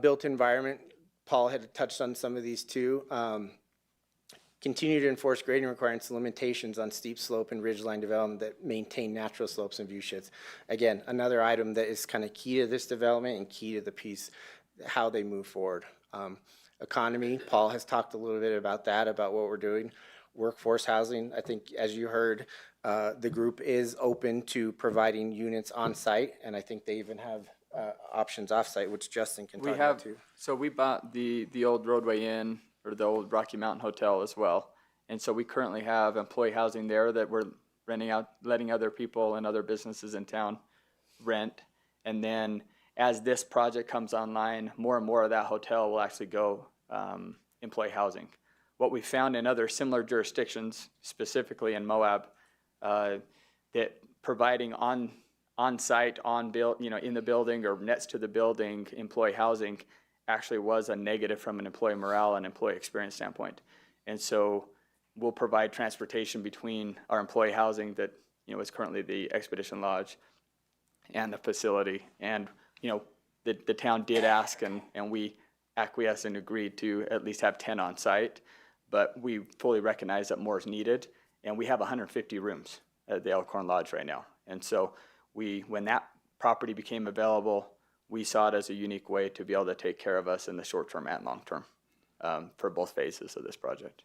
Speaker 8: Built environment, Paul had touched on some of these too. Continue to enforce grading requirements and limitations on steep slope and ridgeline development that maintain natural slopes and view sheds. Again, another item that is kind of key to this development and key to the piece, how they move forward. Economy, Paul has talked a little bit about that, about what we're doing. Workforce housing, I think as you heard, the group is open to providing units on site, and I think they even have options off site, which Justin can talk about too.
Speaker 9: So we bought the old Roadway Inn, or the old Rocky Mountain Hotel as well. And so we currently have employee housing there that we're renting out, letting other people and other businesses in town rent. And then as this project comes online, more and more of that hotel will actually go employee housing. What we found in other similar jurisdictions, specifically in Moab, that providing on-site, in the building or next to the building employee housing actually was a negative from an employee morale and employee experience standpoint. And so we'll provide transportation between our employee housing that, is currently the Expedition Lodge and the facility. And, the town did ask and we acquiesced and agreed to at least have 10 on site, but we fully recognize that more is needed. And we have 150 rooms at the Elkhorn Lodge right now. And so when that property became available, we saw it as a unique way to be able to take care of us in the short term and long term for both phases of this project.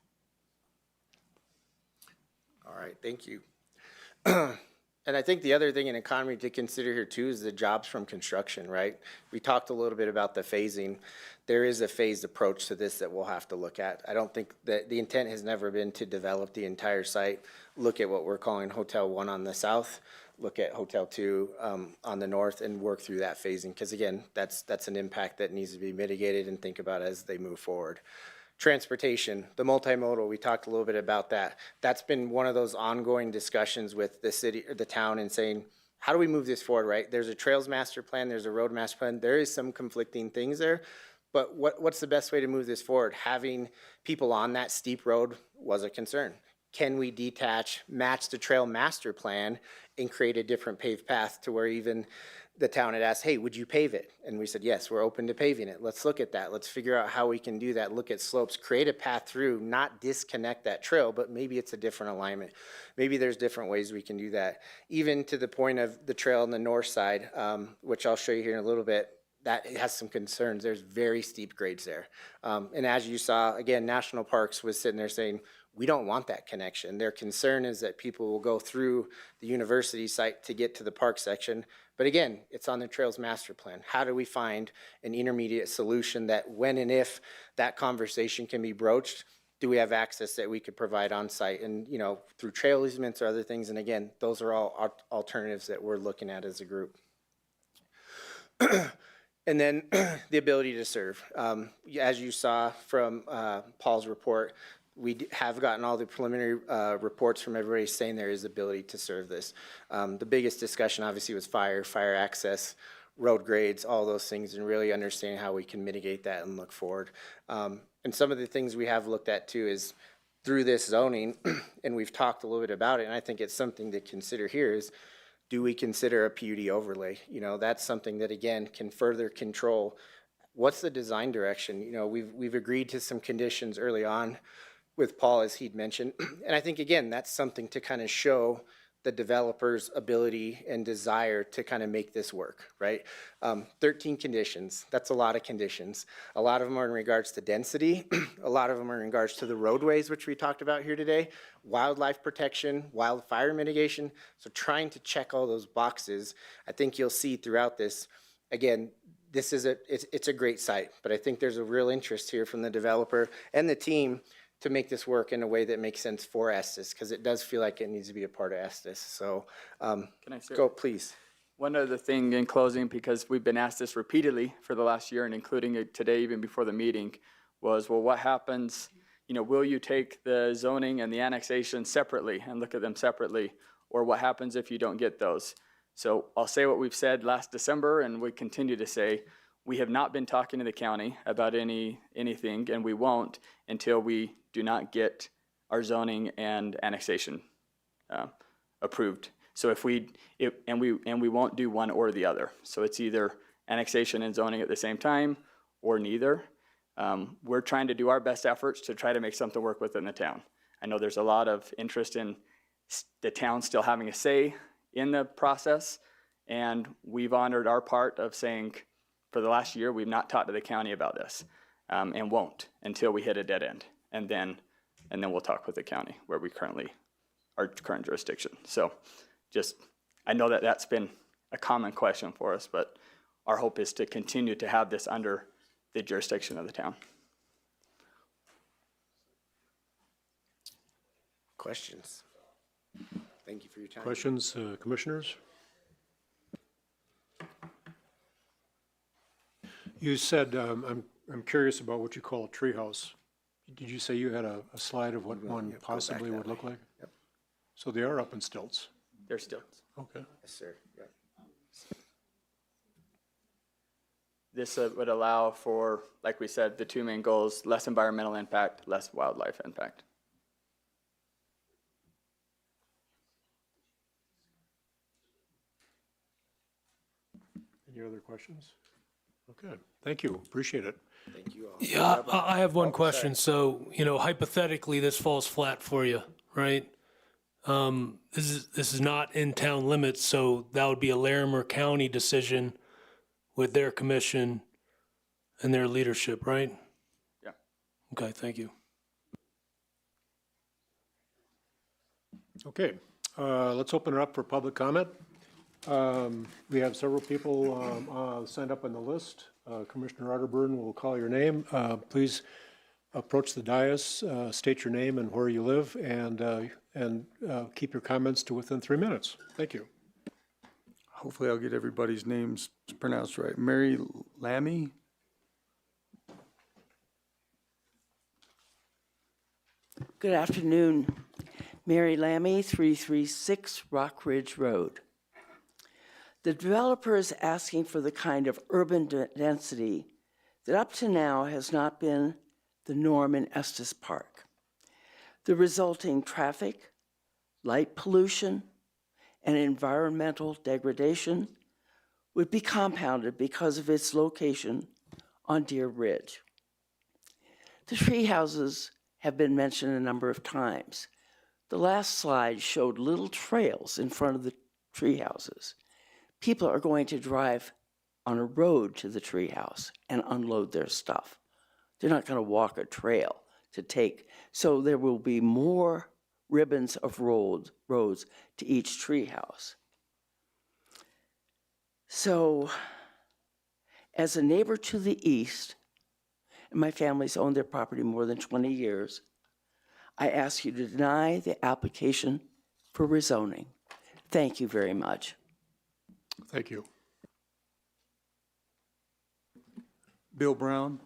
Speaker 8: All right, thank you. And I think the other thing in economy to consider here too is the jobs from construction, right? We talked a little bit about the phasing. There is a phased approach to this that we'll have to look at. I don't think that the intent has never been to develop the entire site, look at what we're calling Hotel 1 on the south, look at Hotel 2 on the north, and work through that phasing. Because again, that's an impact that needs to be mitigated and think about as they move forward. Transportation, the multimodal, we talked a little bit about that. That's been one of those ongoing discussions with the city or the town and saying, how do we move this forward, right? There's a trails master plan, there's a road master plan. There is some conflicting things there, but what's the best way to move this forward? Having people on that steep road was a concern. Can we detach, match the trail master plan and create a different paved path to where even the town had asked, hey, would you pave it? And we said, yes, we're open to paving it. Let's look at that. Let's figure out how we can do that. Look at slopes, create a path through, not disconnect that trail, but maybe it's a different alignment. Maybe there's different ways we can do that. Even to the point of the trail on the north side, which I'll show you here in a little bit, that has some concerns. There's very steep grades there. And as you saw, again, National Parks was sitting there saying, we don't want that connection. Their concern is that people will go through the university site to get to the park section. But again, it's on the Trails Master Plan. How do we find an intermediate solution that when and if that conversation can be broached, do we have access that we could provide on site and, through trail easements or other things? And again, those are all alternatives that we're looking at as a group. And then the ability to serve. As you saw from Paul's report, we have gotten all the preliminary reports from everybody saying there is ability to serve this. The biggest discussion obviously was fire access, road grades, all those things, and really understanding how we can mitigate that and look forward. And some of the things we have looked at too is through this zoning, and we've talked a little bit about it, and I think it's something to consider here is, do we consider a PUD overlay? That's something that again can further control what's the design direction. We've agreed to some conditions early on with Paul, as he'd mentioned. And I think, again, that's something to kind of show the developer's ability and desire to kind of make this work, right? 13 conditions, that's a lot of conditions. A lot of them are in regards to density. A lot of them are in regards to the roadways, which we talked about here today, wildlife protection, wildfire mitigation. So trying to check all those boxes, I think you'll see throughout this, again, this is it's a great site, but I think there's a real interest here from the developer and the team to make this work in a way that makes sense for Estes, because it does feel like it needs to be a part of Estes. So
Speaker 9: Can I say
Speaker 8: go, please.
Speaker 9: one other thing in closing, because we've been asked this repeatedly for the last year and including it today even before the meeting, was, well, what happens, will you take the zoning and the annexation separately and look at them separately? Or what happens if you don't get those? So I'll say what we've said last December, and we continue to say, we have not been talking to the county about anything, and we won't until we do not get our zoning and annexation approved. So we won't do one or the other. So it's either annexation and zoning at the same time, or neither. We're trying to do our best efforts to try to make something work within the town. I know there's a lot of interest in the town still having a say in the process, and we've honored our part of saying, for the last year, we've not talked to the county about this, and won't until we hit a dead end, and then we'll talk with the county where we our current jurisdiction. So I know that that's been a common question for us, but our hope is to continue to have this under the jurisdiction of the town.
Speaker 8: Questions? Thank you for your time.
Speaker 1: Questions, commissioners? You said, I'm curious about what you call a treehouse. Did you say you had a slide of what one possibly would look like?
Speaker 8: Yep.
Speaker 1: So they are up in stilts?
Speaker 9: They're still.
Speaker 1: Okay.
Speaker 8: Yes, sir. Yep.
Speaker 9: This would allow for, like we said, the two main goals: less environmental impact, less wildlife impact.
Speaker 1: Any other questions? Okay, thank you, appreciate it.
Speaker 8: Thank you all.
Speaker 3: Yeah, I have one question. So, hypothetically, this falls flat for you, right? This is not in town limits, so that would be a Larimer County decision with their commission and their leadership, right?
Speaker 9: Yeah.
Speaker 3: Okay, thank you.
Speaker 1: Okay, let's open it up for public comment. We have several people signed up on the list. Commissioner Arterburn will call your name. Please approach the dais, state your name and where you live, and keep your comments to within 3 minutes. Thank you.
Speaker 2: Hopefully I'll get everybody's names pronounced right. Mary Lammy?
Speaker 10: Good afternoon. Mary Lammy, 336 Rock Ridge Road. The developer is asking for the kind of urban density that up to now has not been the norm in Estes Park. The resulting traffic, light pollution, and environmental degradation would be compounded because of its location on Deer Ridge. The tree houses have been mentioned a number of times. The last slide showed little trails in front of the tree houses. People are going to drive on a road to the tree house and unload their stuff. They're not going to walk a trail to take, so there will be more ribbons of roads to each tree house. So, as a neighbor to the east, and my family's owned their property more than 20 years, I ask you to deny the application for rezoning. Thank you very much.
Speaker 1: Thank you.
Speaker 2: Bill Brown?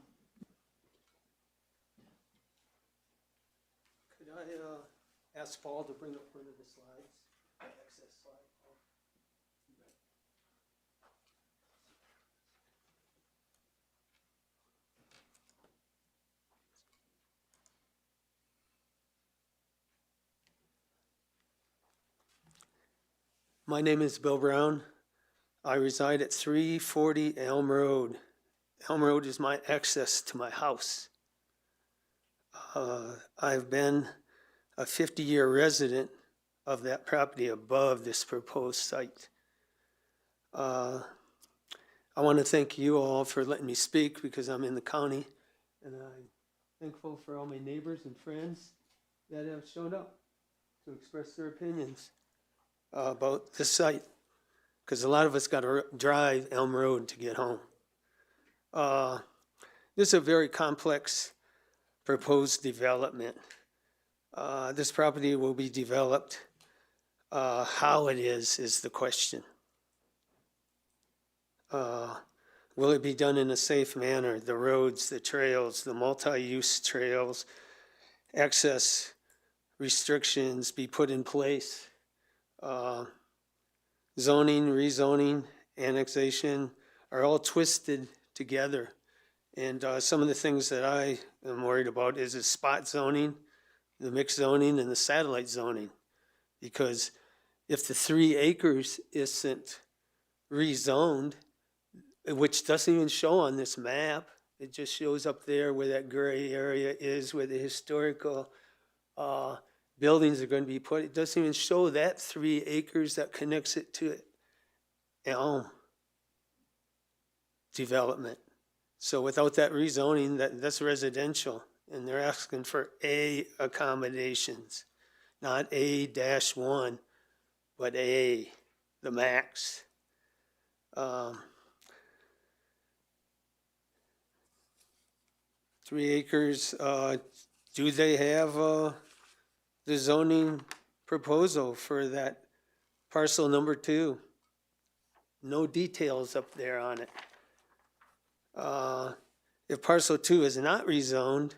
Speaker 11: Could I ask Paul to bring up one of the slides? Access slide. My name is Bill Brown. I reside at 340 Elm Road. Elm Road is my access to my house. I've been a 50-year resident of that property above this proposed site. I want to thank you all for letting me speak because I'm in the county, and I'm thankful for all my neighbors and friends that have shown up to express their opinions about this site, because a lot of us got to drive Elm Road to get home. This is a very complex proposed development. This property will be developed. How it is the question. Will it be done in a safe manner? The roads, the trails, the multi-use trails, access restrictions be put in place. zoning, rezoning, annexation are all twisted together. And some of the things that I am worried about is the spot zoning, the mixed zoning, and the satellite zoning. Because if the 3 acres isn't rezoned, which doesn't even show on this map, it just shows up there where that gray area is, where the historical buildings are going to be put. It doesn't even show that 3 acres that connects it to Elm development. So without that rezoning, that's residential, and they're asking for A accommodations, not A-1, but A, the max. 3 acres, do they have the zoning proposal for that parcel number 2? No details up there on it. If parcel 2 is not rezoned,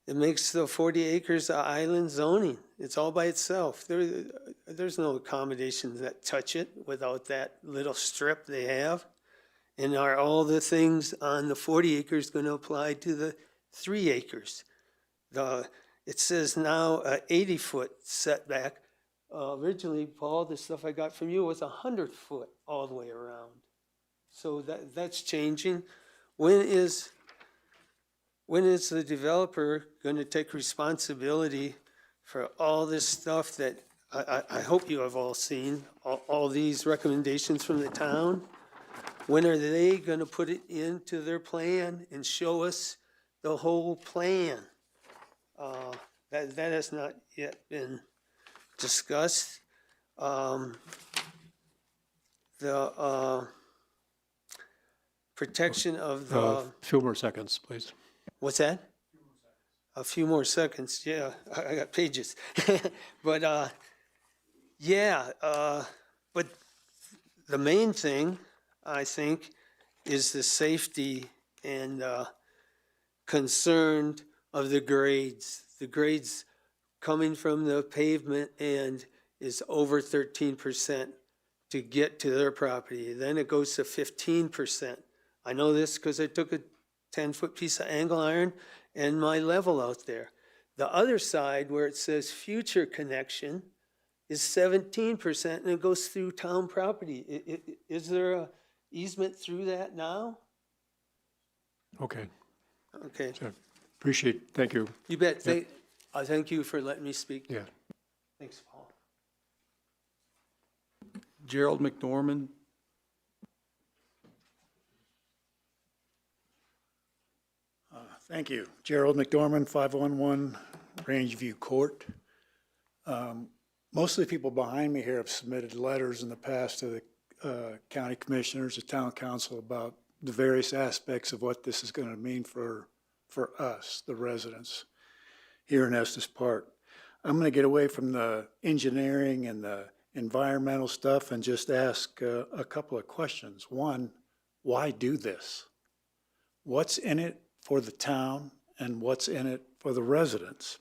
Speaker 11: it makes the 40 acres of island zoning. It's all by itself. There's no accommodations that touch it without that little strip they have. And are all the things on the 40 acres going to apply to the 3 acres? It says now 80-foot setback. Originally, Paul, the stuff I got from you was 100-foot all the way around. So that's changing. When is the developer going to take responsibility for all this stuff that I hope you have all seen, all these recommendations from the town? When are they going to put it into their plan and show us the whole plan? That has not yet been discussed. The protection of the,
Speaker 1: A few more seconds, please.
Speaker 11: what's that? A few more seconds, yeah, I got pages. But, but the main thing, I think, is the safety and concern of the grades. The grades coming from the pavement and is over 13% to get to their property. Then it goes to 15%. I know this because I took a 10-foot piece of angle iron and my level out there. The other side where it says future connection is 17% and it goes through town property. Is there a easement through that now?
Speaker 1: Okay,
Speaker 11: Okay,
Speaker 1: so appreciate, thank you.
Speaker 11: you bet. Thank you for letting me speak.
Speaker 1: Yeah.
Speaker 11: Thanks, Paul.
Speaker 2: Gerald McNorman.
Speaker 12: Thank you. Gerald McDormand, 511 Rangeview Court. Most of the people behind me here have submitted letters in the past to the county commissioners, the town council, about the various aspects of what this is going to mean for us, the residents here in Estes Park. I'm going to get away from the engineering and the environmental stuff and just ask a couple of questions. One, why do this? What's in it for the town and what's in it for the residents?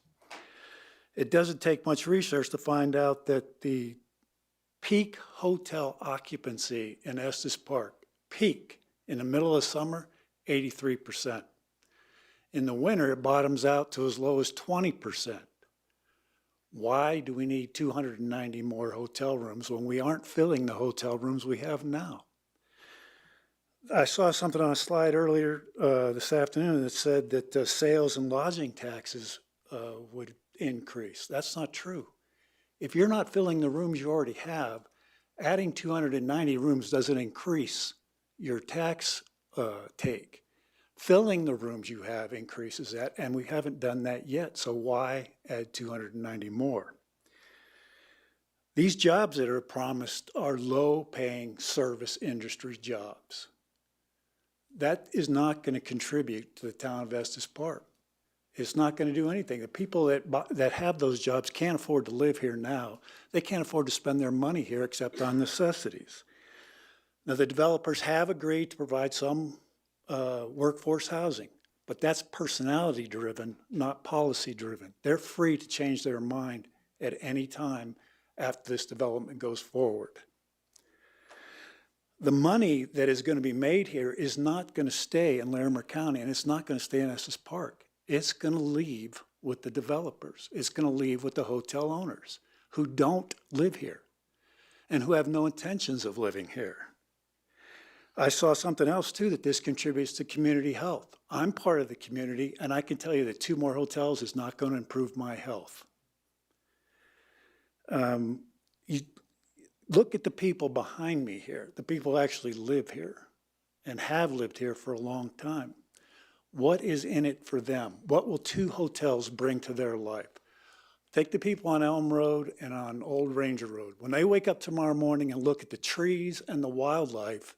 Speaker 12: It doesn't take much research to find out that the peak hotel occupancy in Estes Park, peak in the middle of summer, 83%. In the winter, it bottoms out to as low as 20%. Why do we need 290 more hotel rooms when we aren't filling the hotel rooms we have now? I saw something on a slide earlier this afternoon that said that sales and lodging taxes would increase. That's not true. If you're not filling the rooms you already have, adding 290 rooms doesn't increase your tax take. Filling the rooms you have increases that, and we haven't done that yet, so why add 290 more? These jobs that are promised are low-paying service industry jobs. That is not going to contribute to the town of Estes Park. It's not going to do anything. The people that have those jobs can't afford to live here now. They can't afford to spend their money here except on necessities. Now, the developers have agreed to provide some workforce housing, but that's personality driven, not policy driven. They're free to change their mind at any time after this development goes forward. The money that is going to be made here is not going to stay in Larimer County, and it's not going to stay in Estes Park. It's going to leave with the developers. It's going to leave with the hotel owners who don't live here and who have no intentions of living here. I saw something else too, that this contributes to community health. I'm part of the community, and I can tell you that 2 more hotels is not going to improve my health. You look at the people behind me here. The people who actually live here and have lived here for a long time. What is in it for them? What will 2 hotels bring to their life? Take the people on Elm Road and on Old Ranger Road. When they wake up tomorrow morning and look at the trees and the wildlife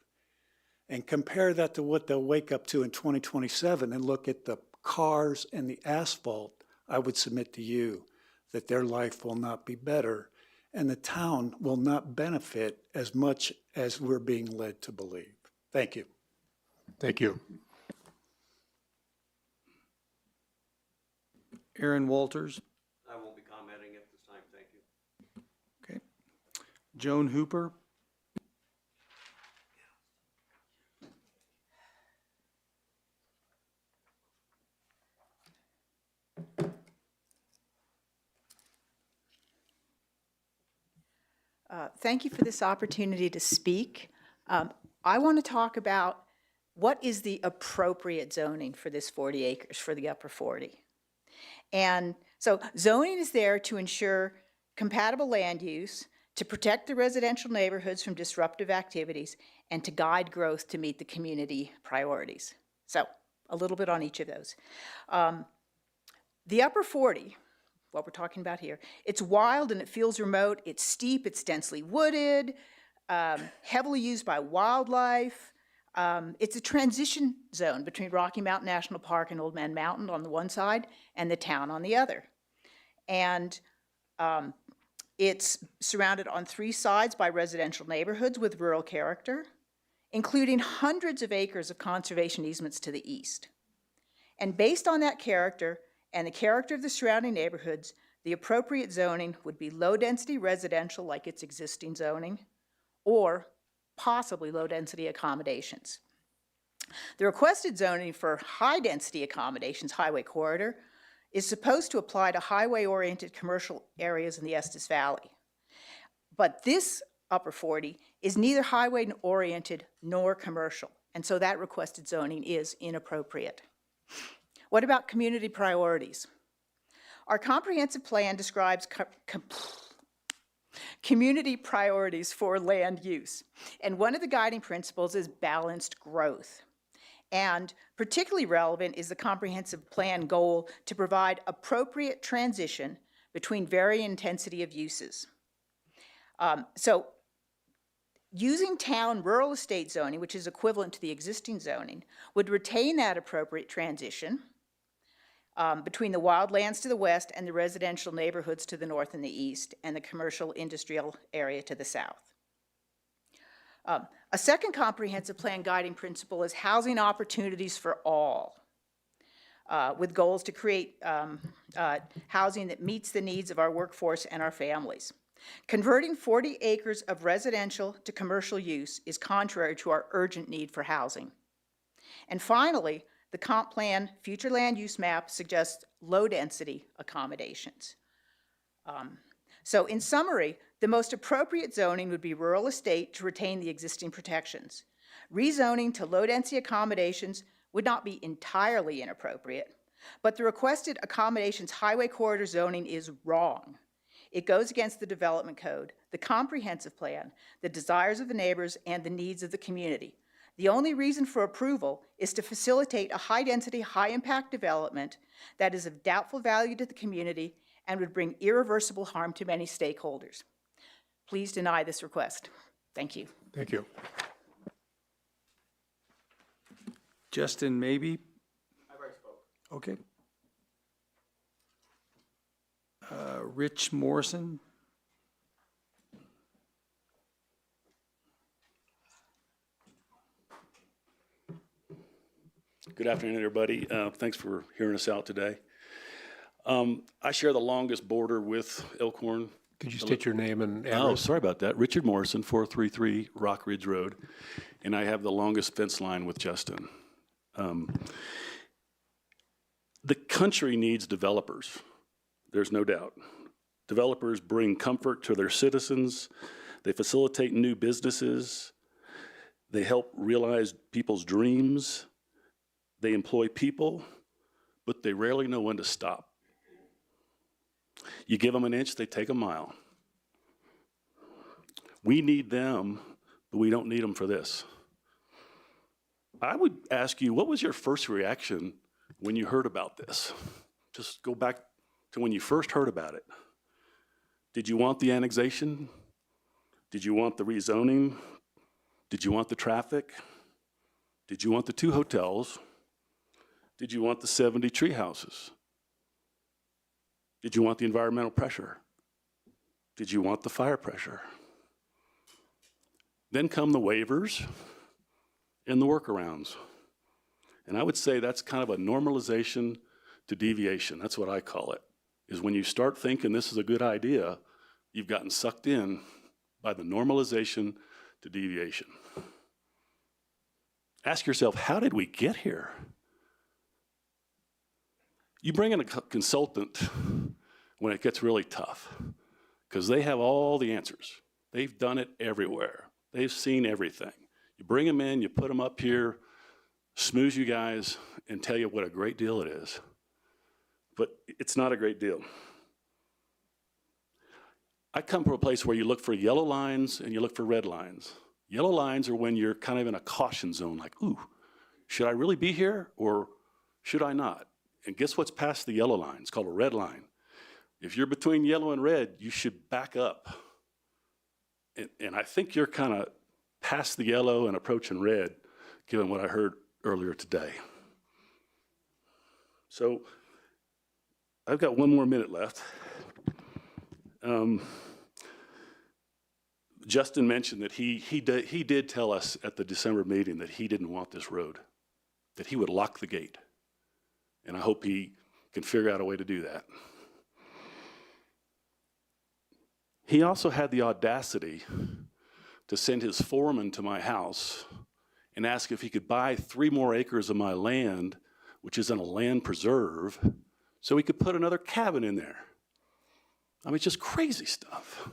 Speaker 12: and compare that to what they'll wake up to in 2027 and look at the cars and the asphalt, I would submit to you that their life will not be better and the town will not benefit as much as we're being led to believe. Thank you.
Speaker 1: Thank you.
Speaker 2: Aaron Walters.
Speaker 13: I won't be commenting at this time, thank you.
Speaker 2: Okay. Joan Hooper.
Speaker 14: Thank you for this opportunity to speak. I want to talk about what is the appropriate zoning for this 40 acres for the upper 40. And so zoning is there to ensure compatible land use, to protect the residential neighborhoods from disruptive activities, and to guide growth to meet the community priorities. So a little bit on each of those. The upper 40, what we're talking about here, it's wild and it feels remote, it's steep, it's densely wooded, heavily used by wildlife. It's a transition zone between Rocky Mountain National Park and Old Man Mountain on the one side and the town on the other. And it's surrounded on 3 sides by residential neighborhoods with rural character, including hundreds of acres of conservation easements to the east. And based on that character and the character of the surrounding neighborhoods, the appropriate zoning would be low-density residential like its existing zoning, or possibly low-density accommodations. The requested zoning for high-density accommodations, highway corridor, is supposed to apply to highway-oriented commercial areas in the Estes Valley. But this upper 40 is neither highway-oriented nor commercial, and so that requested zoning is inappropriate. What about community priorities? Our comprehensive plan describes community priorities for land use, and one of the guiding principles is balanced growth. And particularly relevant is the comprehensive plan goal to provide appropriate transition between varying intensity of uses. So using town rural estate zoning, which is equivalent to the existing zoning, would retain that appropriate transition between the wildlands to the west and the residential neighborhoods to the north and the east, and the commercial industrial area to the south. A second comprehensive plan guiding principle is housing opportunities for all, with goals to create housing that meets the needs of our workforce and our families. Converting 40 acres of residential to commercial use is contrary to our urgent need for housing. And finally, the comp plan future land use map suggests low-density accommodations. So in summary, the most appropriate zoning would be rural estate to retain the existing protections. Rezoning to low-density accommodations would not be entirely inappropriate, but the requested accommodations highway corridor zoning is wrong. It goes against the development code, the comprehensive plan, the desires of the neighbors, and the needs of the community. The only reason for approval is to facilitate a high-density, high-impact development that is of doubtful value to the community and would bring irreversible harm to many stakeholders. Please deny this request. Thank you.
Speaker 1: Thank you.
Speaker 2: Justin, maybe? I've already spoke. Okay. Rich Morrison?
Speaker 15: Good afternoon, everybody. Thanks for hearing us out today. I share the longest border with Elkhorn
Speaker 1: Could you state your name and address?
Speaker 15: Oh, sorry about that. Richard Morrison, 433 Rock Ridge Road, and I have the longest fence line with Justin. The country needs developers. There's no doubt. Developers bring comfort to their citizens. They facilitate new businesses. They help realize people's dreams. They employ people, but they rarely know when to stop. You give them an inch, they take a mile. We need them, but we don't need them for this. I would ask you, what was your first reaction when you heard about this? Just go back to when you first heard about it. Did you want the annexation? Did you want the rezoning? Did you want the traffic? Did you want the 2 hotels? Did you want the 70 tree houses? Did you want the environmental pressure? Did you want the fire pressure? Then come the waivers and the workarounds. And I would say that's kind of a normalization to deviation. That's what I call it, is when you start thinking this is a good idea, you've gotten sucked in by the normalization to deviation. Ask yourself, how did we get here? You bring in a consultant when it gets really tough, because they have all the answers. They've done it everywhere. They've seen everything. You bring them in, you put them up here, smooze you guys, and tell you what a great deal it is. But it's not a great deal. I come from a place where you look for yellow lines and you look for red lines. Yellow lines are when you're kind of in a caution zone, like, ooh, should I really be here or should I not? And guess what's past the yellow line? It's called a red line. If you're between yellow and red, you should back up. And I think you're kind of past the yellow and approaching red, given what I heard earlier today. So I've got 1 more minute left. Justin mentioned that he did tell us at the December meeting that he didn't want this road, that he would lock the gate. And I hope he can figure out a way to do that. He also had the audacity to send his foreman to my house and ask if he could buy 3 more acres of my land, which is in a land preserve, so he could put another cabin in there. I mean, it's just crazy stuff.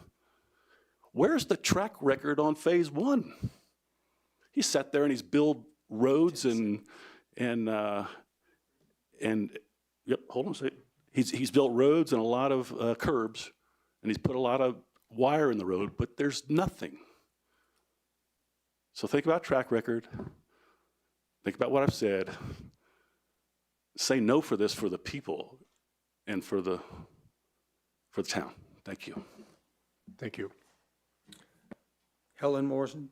Speaker 15: Where's the track record on phase 1? He sat there and he's built roads and yep, hold on a second. He's built roads and a lot of curbs, and he's put a lot of wire in the road, but there's nothing. So think about track record. Think about what I've said. Say no for this for the people and for the town. Thank you.
Speaker 1: Thank you.
Speaker 2: Helen Morrison.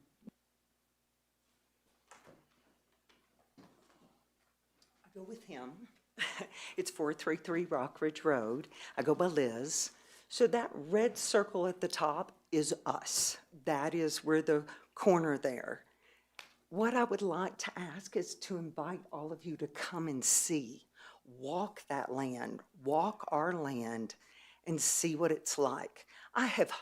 Speaker 16: I go with him. It's 433 Rockridge Road. I go by Liz. So that red circle at the top is us. That is where the corner there. What I would like to ask is to invite all of you to come and see, walk that land, walk our land, and see what it's like. I have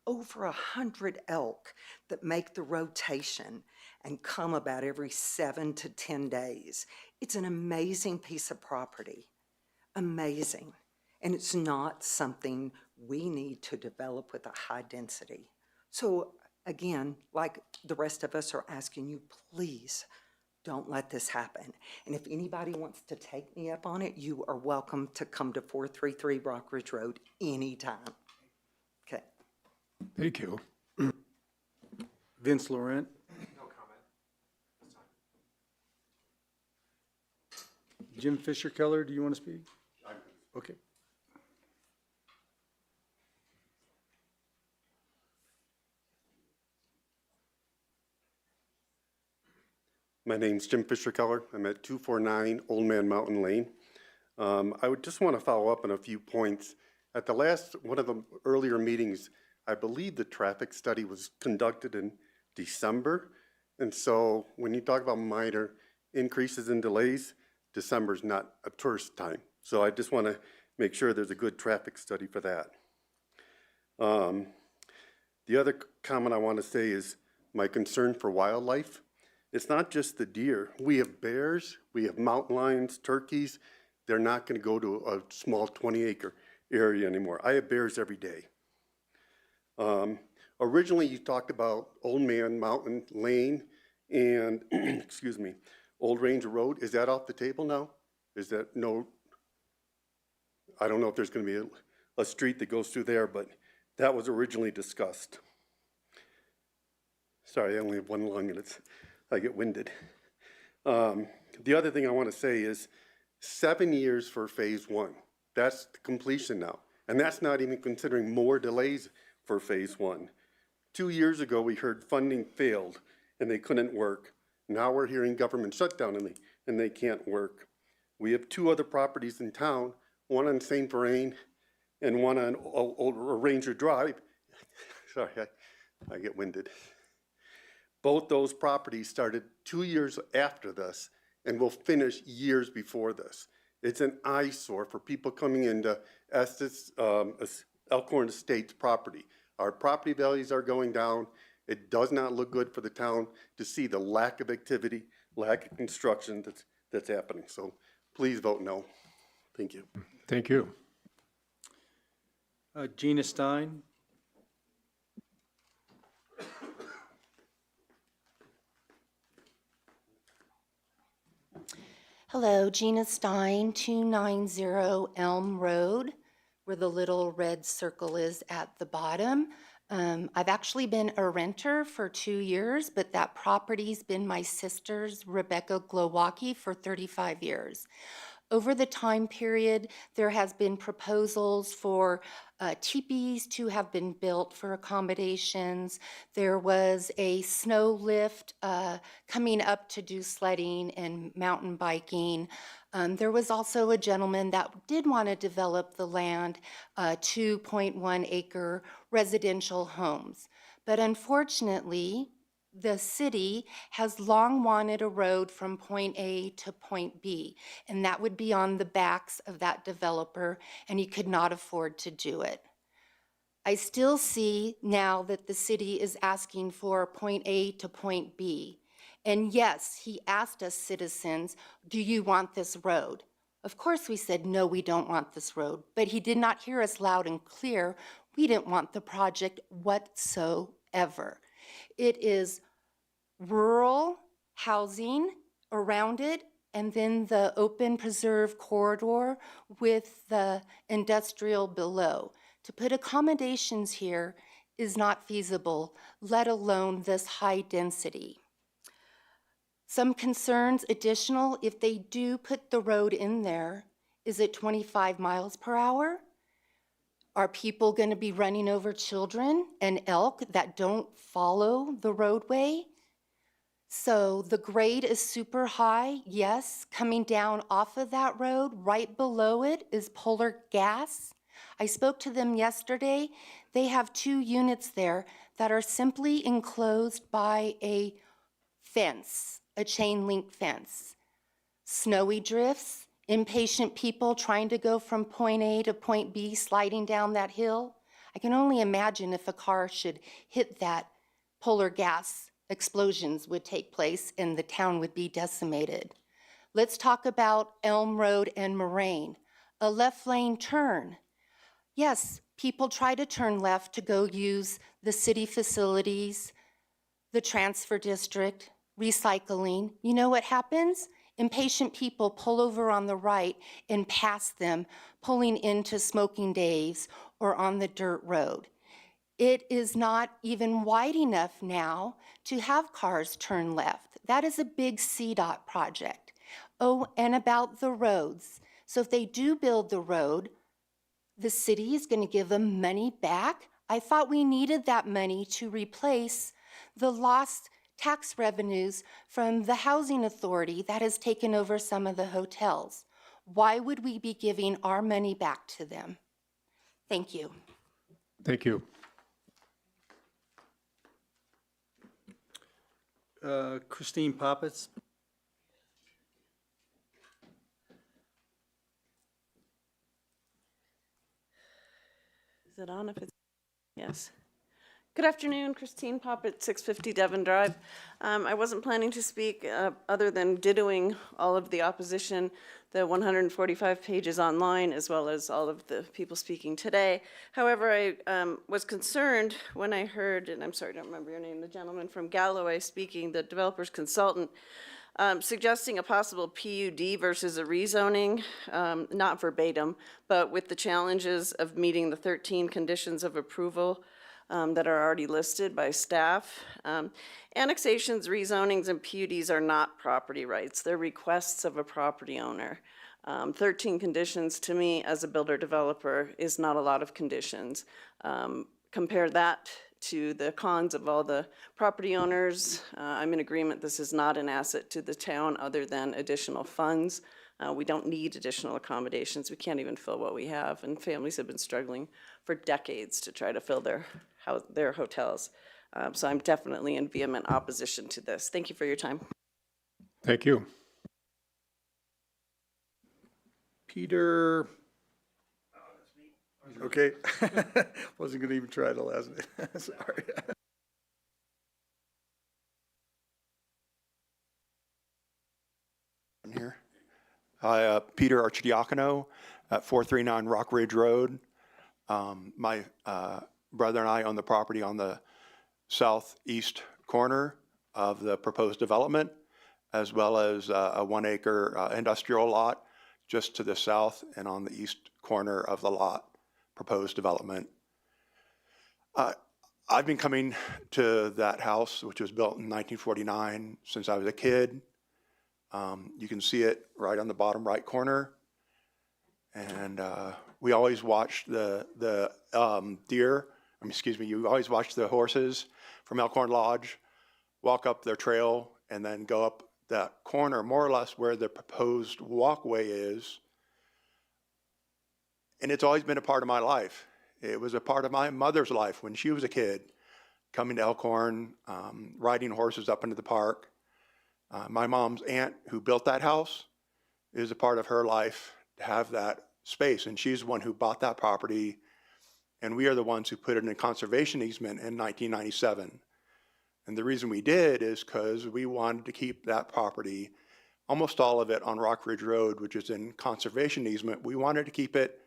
Speaker 16: over 100 elk that make the rotation and come about every 7 to 10 days. It's an amazing piece of property, amazing. And it's not something we need to develop with a high density. So again, like the rest of us are asking you, please don't let this happen. And if anybody wants to take me up on it, you are welcome to come to 433 Rockridge Road anytime. Okay.
Speaker 1: Thank you.
Speaker 2: Vince Laurent.
Speaker 13: No comment this time.
Speaker 2: Jim Fisher Keller, do you want to speak? Okay.
Speaker 17: My name's Jim Fisher Keller. I'm at 249 Old Man Mountain Lane. I would just want to follow up on a few points. At the last, one of the earlier meetings, I believe the traffic study was conducted in December. And so when you talk about minor increases in delays, December's not a tourist time. So I just want to make sure there's a good traffic study for that. The other comment I want to say is my concern for wildlife. It's not just the deer. We have bears, we have mountain lions, turkeys. They're not going to go to a small 20-acre area anymore. I have bears every day. Originally, you talked about Old Man Mountain Lane and, excuse me, Old Ranger Road. Is that off the table now? Is that no? I don't know if there's going to be a street that goes through there, but that was originally discussed. Sorry, I only have one lung and I get winded. The other thing I want to say is 7 years for phase one. That's the completion now. And that's not even considering more delays for phase one. 2 years ago, we heard funding failed and they couldn't work. Now we're hearing government shutdown and they can't work. We have 2 other properties in town, one on St. Vrain and one on Old Ranger Drive. Sorry, I get winded. Both those properties started 2 years after this and will finish years before this. It's an eyesore for people coming into Estes, Elkhorn Estates property. Our property values are going down. It does not look good for the town to see the lack of activity, lack of construction that's happening. So please vote no. Thank you.
Speaker 1: Thank you.
Speaker 2: Gina Stein.
Speaker 18: Hello, Gina Stein, 290 Elm Road, where the little red circle is at the bottom. I've actually been a renter for 2 years, but that property's been my sister's, Rebecca Glowacki, for 35 years. Over the time period, there has been proposals for teepees to have been built for accommodations. There was a snow lift coming up to do sledding and mountain biking. There was also a gentleman that did want to develop the land, 2.1 acre residential homes. But unfortunately, the city has long wanted a road from point A to point B, and that would be on the backs of that developer, and he could not afford to do it. I still see now that the city is asking for point A to point B. And yes, he asked us citizens, do you want this road? Of course we said, no, we don't want this road, but he did not hear us loud and clear. We didn't want the project whatsoever. It is rural housing around it, and then the open preserve corridor with the industrial below. To put accommodations here is not feasible, let alone this high density. Some concerns additional, if they do put the road in there, is it 25 miles per hour? Are people going to be running over children and elk that don't follow the roadway? So the grade is super high, yes. Coming down off of that road, right below it is Polar Gas. I spoke to them yesterday. They have 2 units there that are simply enclosed by a fence, a chain link fence. Snowy drifts, impatient people trying to go from point A to point B, sliding down that hill. I can only imagine if a car should hit that Polar Gas, explosions would take place and the town would be decimated. Let's talk about Elm Road and Moraine. A left lane turn. Yes, people try to turn left to go use the city facilities, the transfer district, recycling. You know what happens? Impatient people pull over on the right and pass them, pulling into Smoking Dave's or on the dirt road. It is not even wide enough now to have cars turn left. That is a big CDOT project. Oh, and about the roads. So if they do build the road, the city is going to give them money back? I thought we needed that money to replace the lost tax revenues from the housing authority that has taken over some of the hotels. Why would we be giving our money back to them? Thank you.
Speaker 1: Thank you.
Speaker 2: Christine Poppets.
Speaker 19: Is it on if it's Yes. Good afternoon, Christine Poppett, 650 Devon Drive. I wasn't planning to speak other than dittoing all of the opposition, the 145 pages online, as well as all of the people speaking today. However, I was concerned when I heard, and I'm sorry, I don't remember your name, the gentleman from Galloway speaking, the developer's consultant, suggesting a possible PUD versus a rezoning, not verbatim, but with the challenges of meeting the 13 conditions of approval that are already listed by staff. Annexations, rezonings, and PUDs are not property rights. They're requests of a property owner. 13 conditions to me as a builder developer is not a lot of conditions. Compare that to the cons of all the property owners. I'm in agreement this is not an asset to the town other than additional funds. We don't need additional accommodations. We can't even fill what we have, and families have been struggling for decades to try to fill their hotels. So I'm definitely in vehement opposition to this. Thank you for your time.
Speaker 1: Thank you.
Speaker 2: Peter. Okay. Wasn't going to even try the last name. Sorry.
Speaker 20: Here. Hi, Peter Archidiacono at 439 Rock Ridge Road. My brother and I own the property on the southeast corner of the proposed development, as well as a 1 acre industrial lot just to the south and on the east corner of the lot proposed development. I've been coming to that house, which was built in 1949, since I was a kid. You can see it right on the bottom right corner. And we always watched the you always watch the horses from Elkhorn Lodge walk up their trail and then go up that corner, more or less where the proposed walkway is. And it's always been a part of my life. It was a part of my mother's life when she was a kid, coming to Elkhorn, riding horses up into the park. My mom's aunt who built that house is a part of her life to have that space. And she's the one who bought that property. And we are the ones who put it in a conservation easement in 1997. And the reason we did is because we wanted to keep that property, almost all of it on Rock Ridge Road, which is in conservation easement. We wanted to keep it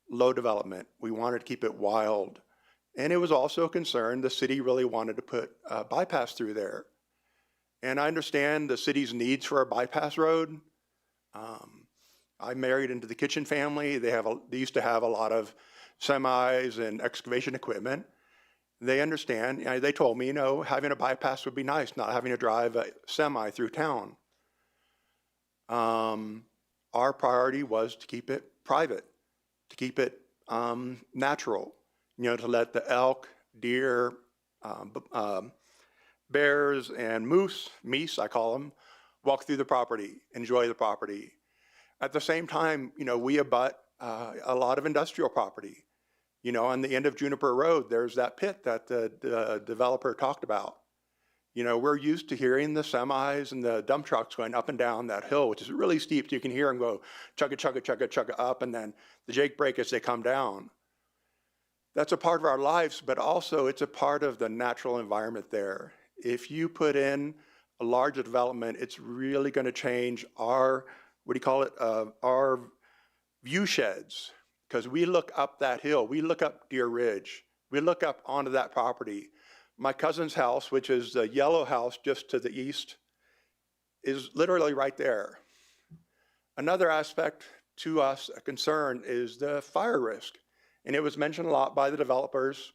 Speaker 20: low development. We wanted to keep it wild. And it was also a concern. The city really wanted to put a bypass through there. And I understand the city's needs for a bypass road. I married into the Kitchen family. They used to have a lot of semis and excavation equipment. They understand. They told me, having a bypass would be nice, not having to drive a semi through town. Our priority was to keep it private, to keep it natural, to let the elk, deer, bears, and meese, I call them, walk through the property, enjoy the property. At the same time, we abut a lot of industrial property. On the end of Juniper Road, there's that pit that the developer talked about. We're used to hearing the semis and the dump trucks going up and down that hill, which is really steep. So you can hear them go chugga, chugga, chugga, chugga up, and then the Jake brake as they come down. That's a part of our lives, but also it's a part of the natural environment there. If you put in a larger development, it's really going to change our, our view sheds. Because we look up that hill, we look up Deer Ridge, we look up onto that property. My cousin's house, which is the yellow house just to the east, is literally right there. Another aspect to us, a concern, is the fire risk. And it was mentioned a lot by the developers.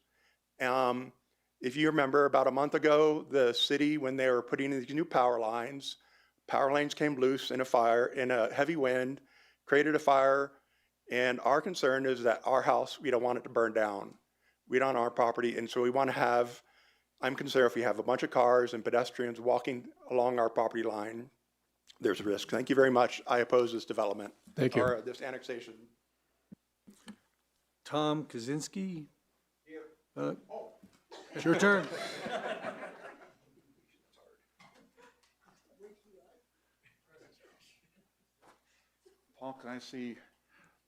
Speaker 20: If you remember, about a month ago, the city, when they were putting in these new power lines came loose in a heavy wind, created a fire. And our concern is that our house, we don't want it to burn down. We don't own our property. And so we want to have, I'm concerned if we have a bunch of cars and pedestrians walking along our property line, there's a risk. Thank you very much. I oppose this development.
Speaker 1: Thank you.
Speaker 20: Or this annexation.
Speaker 2: Tom Kaczynski? Here. It's your turn.
Speaker 21: Paul, can I see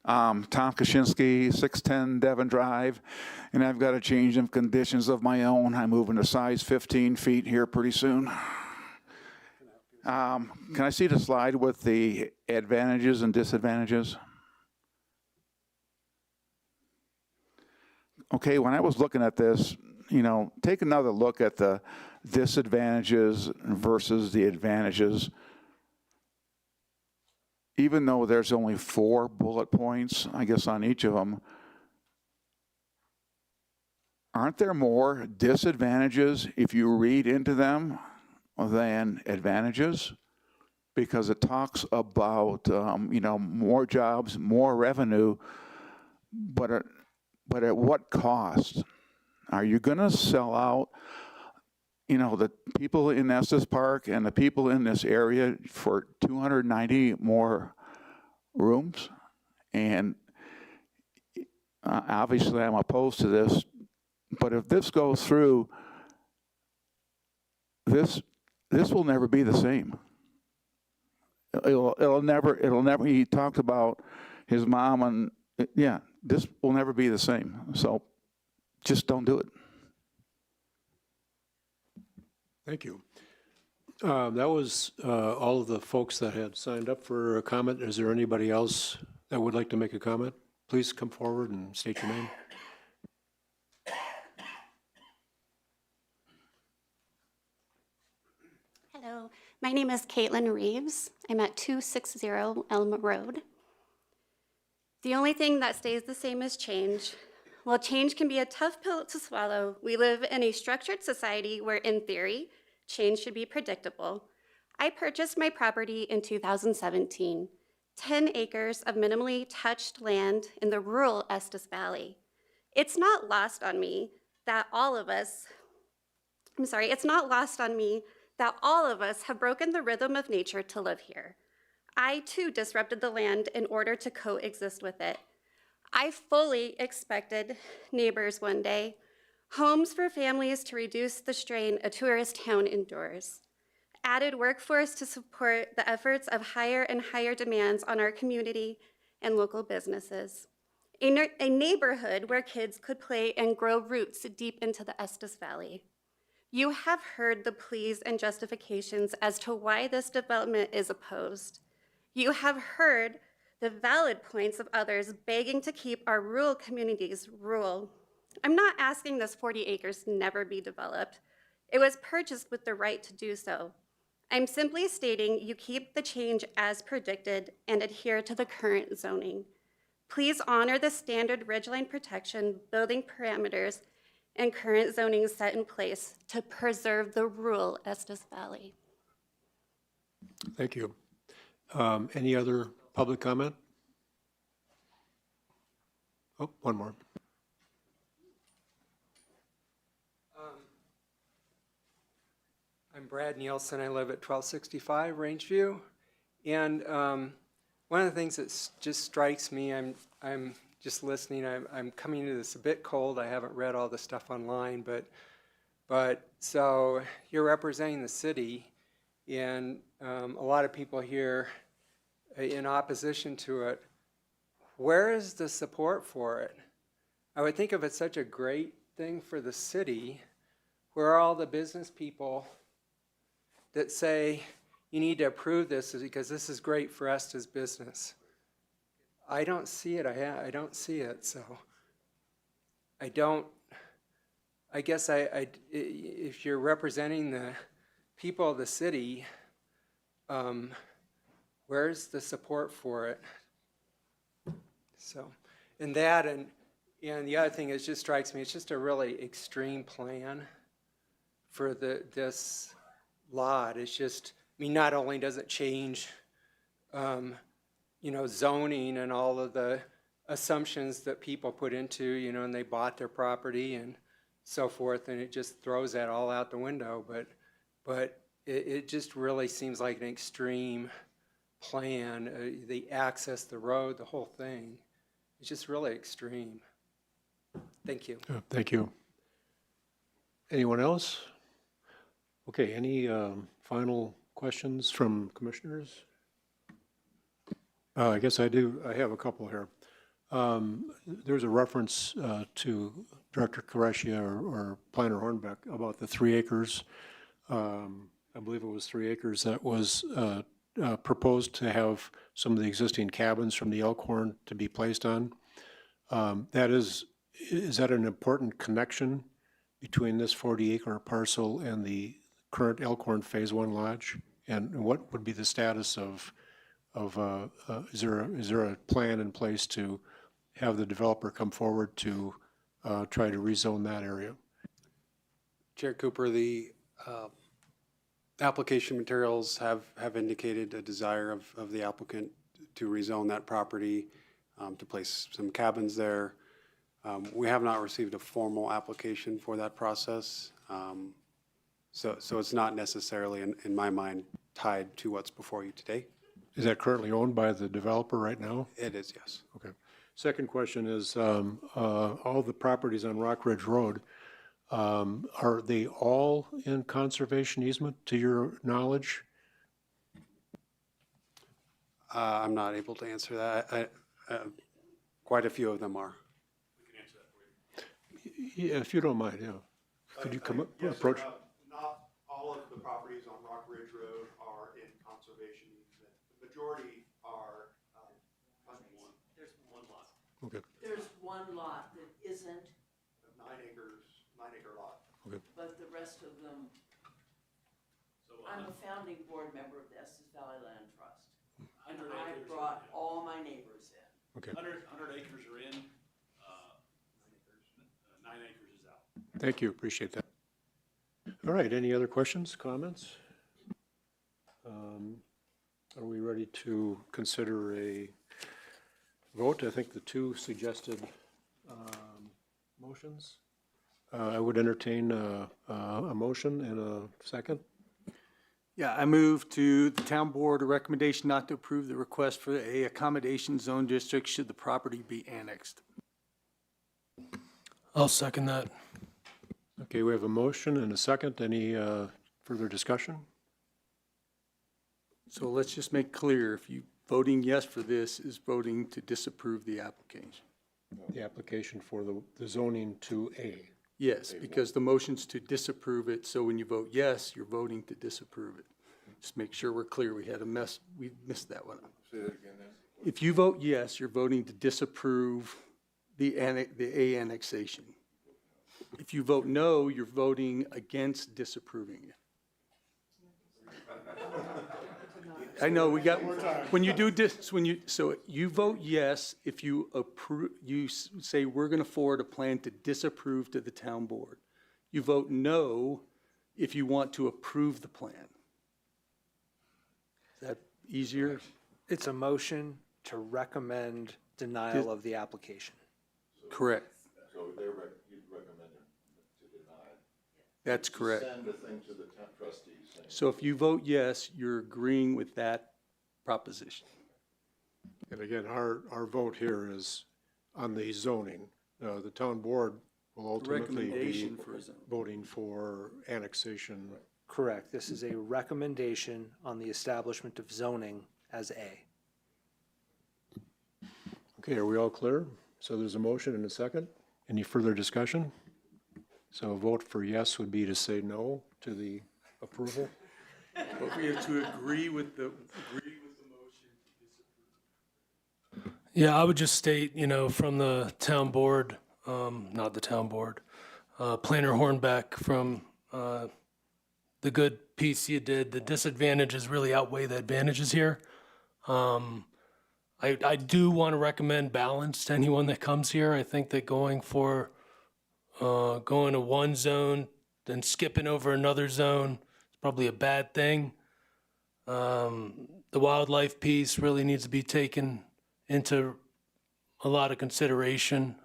Speaker 21: Tom Kaczynski, 610 Devon Drive, and I've got a change of conditions of my own. I'm moving to size 15 feet here pretty soon. Can I see the slide with the advantages and disadvantages? Okay, when I was looking at this, you know, take another look at the disadvantages versus the advantages. Even though there's only 4 bullet points, I guess, on each of them, aren't there more disadvantages if you read into them than advantages? Because it talks about, you know, more jobs, more revenue, but at what cost? Are you going to sell out, you know, the people in Estes Park and the people in this area for 290 more rooms? And obviously I'm opposed to this, but if this goes through, this will never be the same. It'll never, he talked about his mom and, yeah, this will never be the same. So just don't do it.
Speaker 1: Thank you. That was all of the folks that had signed up for a comment. Is there anybody else that would like to make a comment? Please come forward and state your name.
Speaker 22: Hello, my name is Caitlin Reeves. I'm at 260 Elm Road. The only thing that stays the same is change. While change can be a tough pill to swallow, we live in a structured society where, in theory, change should be predictable. I purchased my property in 2017, 10 acres of minimally touched land in the rural Estes Valley. It's not lost on me that all of us have broken the rhythm of nature to live here. I too disrupted the land in order to coexist with it. I fully expected neighbors one day, homes for families to reduce the strain a tourist town endures, added workforce to support the efforts of higher and higher demands on our community and local businesses, a neighborhood where kids could play and grow roots deep into the Estes Valley. You have heard the pleas and justifications as to why this development is opposed. You have heard the valid points of others begging to keep our rural communities rural. I'm not asking this 40 acres never be developed. It was purchased with the right to do so. I'm simply stating you keep the change as predicted and adhere to the current zoning. Please honor the standard ridgeline protection, building parameters, and current zoning set in place to preserve the rural Estes Valley.
Speaker 1: Thank you. Any other public comment? Oh, one more.
Speaker 23: I'm Brad Nielsen. I live at 1265 Rangeview. And one of the things that just strikes me, I'm just listening, I'm coming to this a bit cold. I haven't read all the stuff online, but so you're representing the city, and a lot of people here in opposition to it. Where is the support for it? I would think of it such a great thing for the city. Where are all the business people that say you need to approve this because this is great for us as business? I don't see it. I don't see it. So I guess if you're representing the people of the city, where's the support for it? So, and that, and the other thing is, just strikes me, it's just a really extreme plan for this lot. It's just, I mean, not only does it change, zoning and all of the assumptions that people put into, and they bought their property and so forth, and it just throws that all out the window. But it just really seems like an extreme plan. The access, the road, the whole thing. It's just really extreme. Thank you.
Speaker 1: Thank you. Anyone else? Okay, any final questions from commissioners? I guess I do. I have a couple here. There's a reference to Director Koresia or Planner Hornbeck about the 3 acres. I believe it was 3 acres that was proposed to have some of the existing cabins from the Elkhorn to be placed on. Is that an important connection between this 40-acre parcel and the current Elkhorn Phase 1 Lodge? And what would be the status of is there a plan in place to have the developer come forward to try to rezone that area?
Speaker 6: Chair Cooper, the application materials have indicated a desire of the applicant to rezone that property, to place some cabins there. We have not received a formal application for that process. So it's not necessarily, in my mind, tied to what's before you today.
Speaker 1: Is that currently owned by the developer right now?
Speaker 6: It is, yes.
Speaker 1: Okay. Second question is, all the properties on Rock Ridge Road, are they all in conservation easement to your knowledge?
Speaker 6: I'm not able to answer that. Quite a few of them are.
Speaker 1: Yeah, if you don't mind, yeah. Could you come up, approach?
Speaker 20: Not all of the properties on Rock Ridge Road are in conservation easement. The majority are, there's one lot.
Speaker 1: Okay.
Speaker 10: There's one lot that isn't,
Speaker 20: 9-acre lot.
Speaker 1: Okay.
Speaker 10: but the rest of them, I'm a founding board member of the Estes Valley Land Trust. And I brought all my neighbors in.
Speaker 1: Okay.
Speaker 15: 100 acres are in, 9 acres is out.
Speaker 1: Thank you, appreciate that. All right, any other questions, comments? Are we ready to consider a vote? I think the 2 suggested motions. I would entertain a motion and a second.
Speaker 2: Yeah, I move to the town board a recommendation not to approve the request for a accommodation zone district should the property be annexed.
Speaker 3: I'll second that.
Speaker 1: Okay, we have a motion and a second. Any further discussion?
Speaker 2: So let's just make clear, if you voting yes for this is voting to disapprove the application.
Speaker 1: The application for the zoning to A.
Speaker 2: Yes, because the motion's to disapprove it, so when you vote yes, you're voting to disapprove it. Just make sure we're clear, we missed that one.
Speaker 21: Say that again then.
Speaker 2: If you vote yes, you're voting to disapprove the A annexation. If you vote no, you're voting against disapproving it. I know, when you do this, so you vote yes, if you approve, say, we're gonna forward a plan to disapprove to the town board. You vote no if you want to approve the plan. Is that easier?
Speaker 13: It's a motion to recommend denial of the application.
Speaker 2: Correct.
Speaker 21: So you'd recommend to deny.
Speaker 2: That's correct.
Speaker 21: Send a thing to the trustees saying.
Speaker 2: So if you vote yes, you're agreeing with that proposition.
Speaker 1: And again, our vote here is on the zoning. The town board will ultimately be
Speaker 2: Recommendation for zone.
Speaker 1: voting for annexation.
Speaker 13: Correct. This is a recommendation on the establishment of zoning as A.
Speaker 1: Okay, are we all clear? So there's a motion and a second. Any further discussion? So a vote for yes would be to say no to the approval.
Speaker 2: But we have to agree with the motion to disapprove.
Speaker 3: Yeah, I would just state, from the town board, not the town board, Planner Hornbeck, from the good piece you did, the disadvantages really outweigh the advantages here. I do want to recommend balance to anyone that comes here. I think that going to one zone, then skipping over another zone is probably a bad thing. The wildlife piece really needs to be taken into a lot of consideration.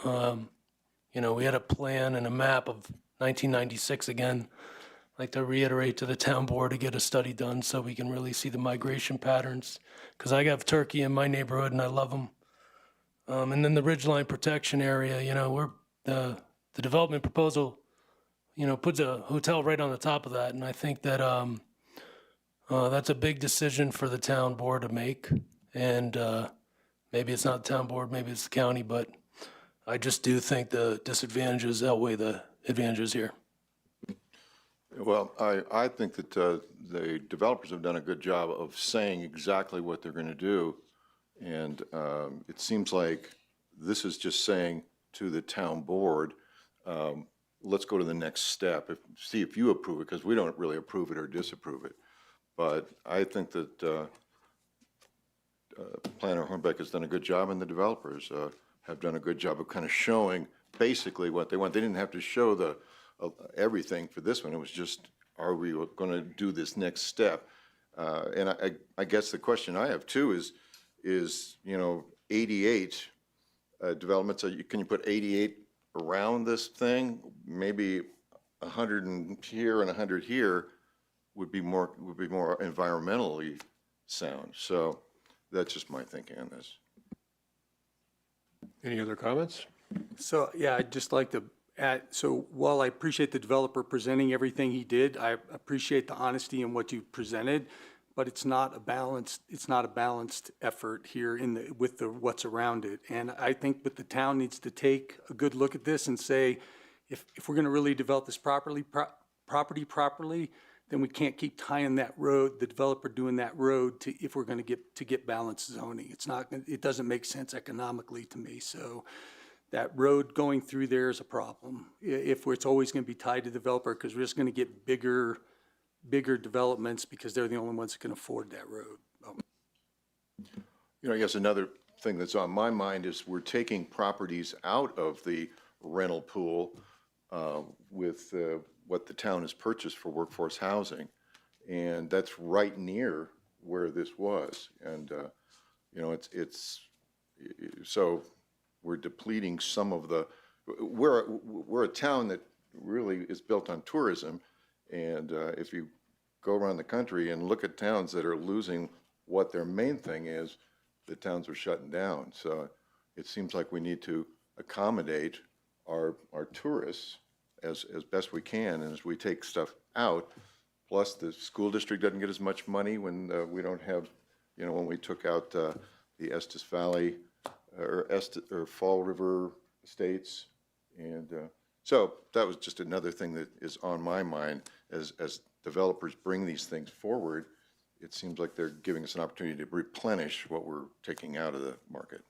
Speaker 3: We had a plan and a map of 1996 again. I'd like to reiterate to the town board to get a study done so we can really see the migration patterns. Because I have turkey in my neighborhood and I love them. And then the ridgeline protection area, the development proposal, puts a hotel right on the top of that. And I think that that's a big decision for the town board to make. And Maybe it's not the town board, maybe it's the county, but I just do think the disadvantages outweigh the advantages here.
Speaker 4: Well, I think that the developers have done a good job of saying exactly what they're going to do. And it seems like this is just saying to the town board, let's go to the next step, see if you approve it, because we don't really approve it or disapprove it. But I think that Planner Hornbeck has done a good job, and the developers have done a good job of kind of showing basically what they want. They didn't have to show the everything for this one. It was just, are we going to do this next step? And I guess the question I have too is 88 developments. Can you put 88 around this thing? Maybe 100 here and 100 here would be more environmentally sound. So that's just my thinking on this.
Speaker 1: Any other comments?
Speaker 2: So, yeah, I'd just like to add, so while I appreciate the developer presenting everything he did, I appreciate the honesty in what you presented, but it's not a balanced effort here with what's around it. And I think that the town needs to take a good look at this and say, if we're going to really develop this property properly, then we can't keep tying that road, the developer doing that road if we're going to get balanced zoning. It doesn't make sense economically to me. So that road going through there is a problem. If it's always going to be tied to the developer, because we're just going to get bigger developments because they're the only ones that can afford that road.
Speaker 4: I guess another thing that's on my mind is we're taking properties out of the rental pool with what the town has purchased for workforce housing. And that's right near where this was. And, so we're depleting some of we're a town that really is built on tourism. And if you go around the country and look at towns that are losing what their main thing is, the towns are shutting down. So it seems like we need to accommodate our tourists as best we can. And as we take stuff out, plus the school district doesn't get as much money when we don't have, when we took out the Estes Valley or Fall River Estates. And so that was just another thing that is on my mind as developers bring these things forward. It seems like they're giving us an opportunity to replenish what we're taking out of the market.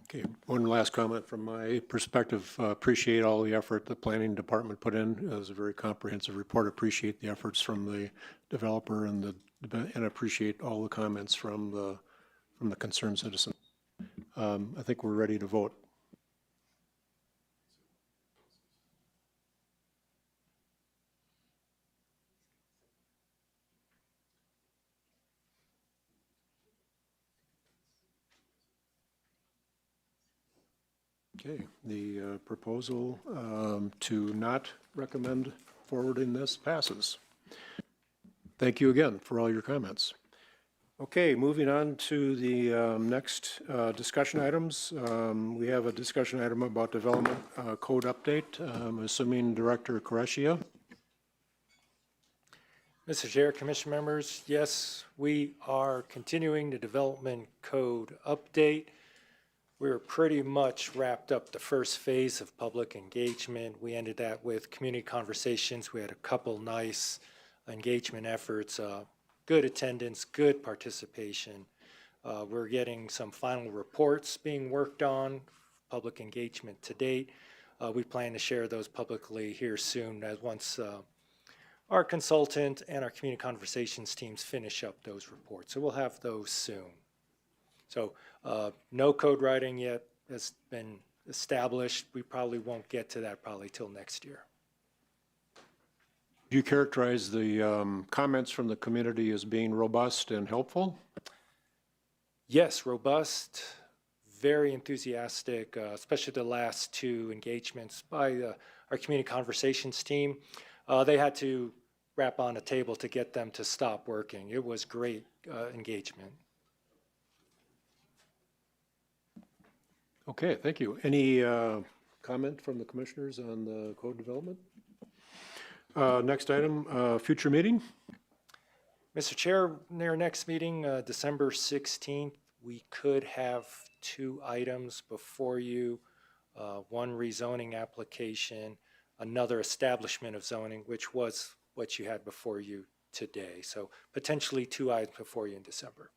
Speaker 1: Okay, one last comment from my perspective. Appreciate all the effort the planning department put in. It was a very comprehensive report. Appreciate the efforts from the developer and appreciate all the comments from the concerned citizen. I think we're ready to vote. Okay, the proposal to not recommend forwarding this passes. Thank you again for all your comments. Okay, moving on to the next discussion items. We have a discussion item about development code update. I'm assuming Director Qurecia.
Speaker 13: Mr. Chair, Commission members, yes, we are continuing the development code update. We're pretty much wrapped up the first phase of public engagement. We ended that with community conversations. We had a couple nice engagement efforts, good attendance, good participation. We're getting some final reports being worked on, public engagement to date. We plan to share those publicly here soon once our consultant and our community conversations teams finish up those reports. So we'll have those soon. So no code writing yet has been established. We probably won't get to that till next year.
Speaker 1: Do you characterize the comments from the community as being robust and helpful?
Speaker 13: Yes, robust, very enthusiastic, especially the last two engagements by our community conversations team. They had to rap on a table to get them to stop working. It was great engagement.
Speaker 1: Okay, thank you. Any comment from the commissioners on the code development? Next item, future meeting.
Speaker 13: Mr. Chair, our next meeting, December 16th, we could have 2 items before you, one rezoning application, another establishment of zoning, which was what you had before you today. So potentially 2 items before you in December.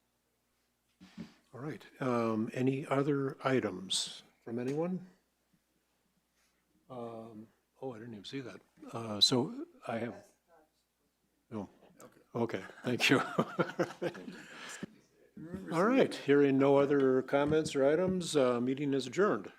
Speaker 1: All right. Any other items from anyone? Oh, I didn't even see that. So I have, no. Okay, thank you. All right, hearing no other comments or items, meeting is adjourned.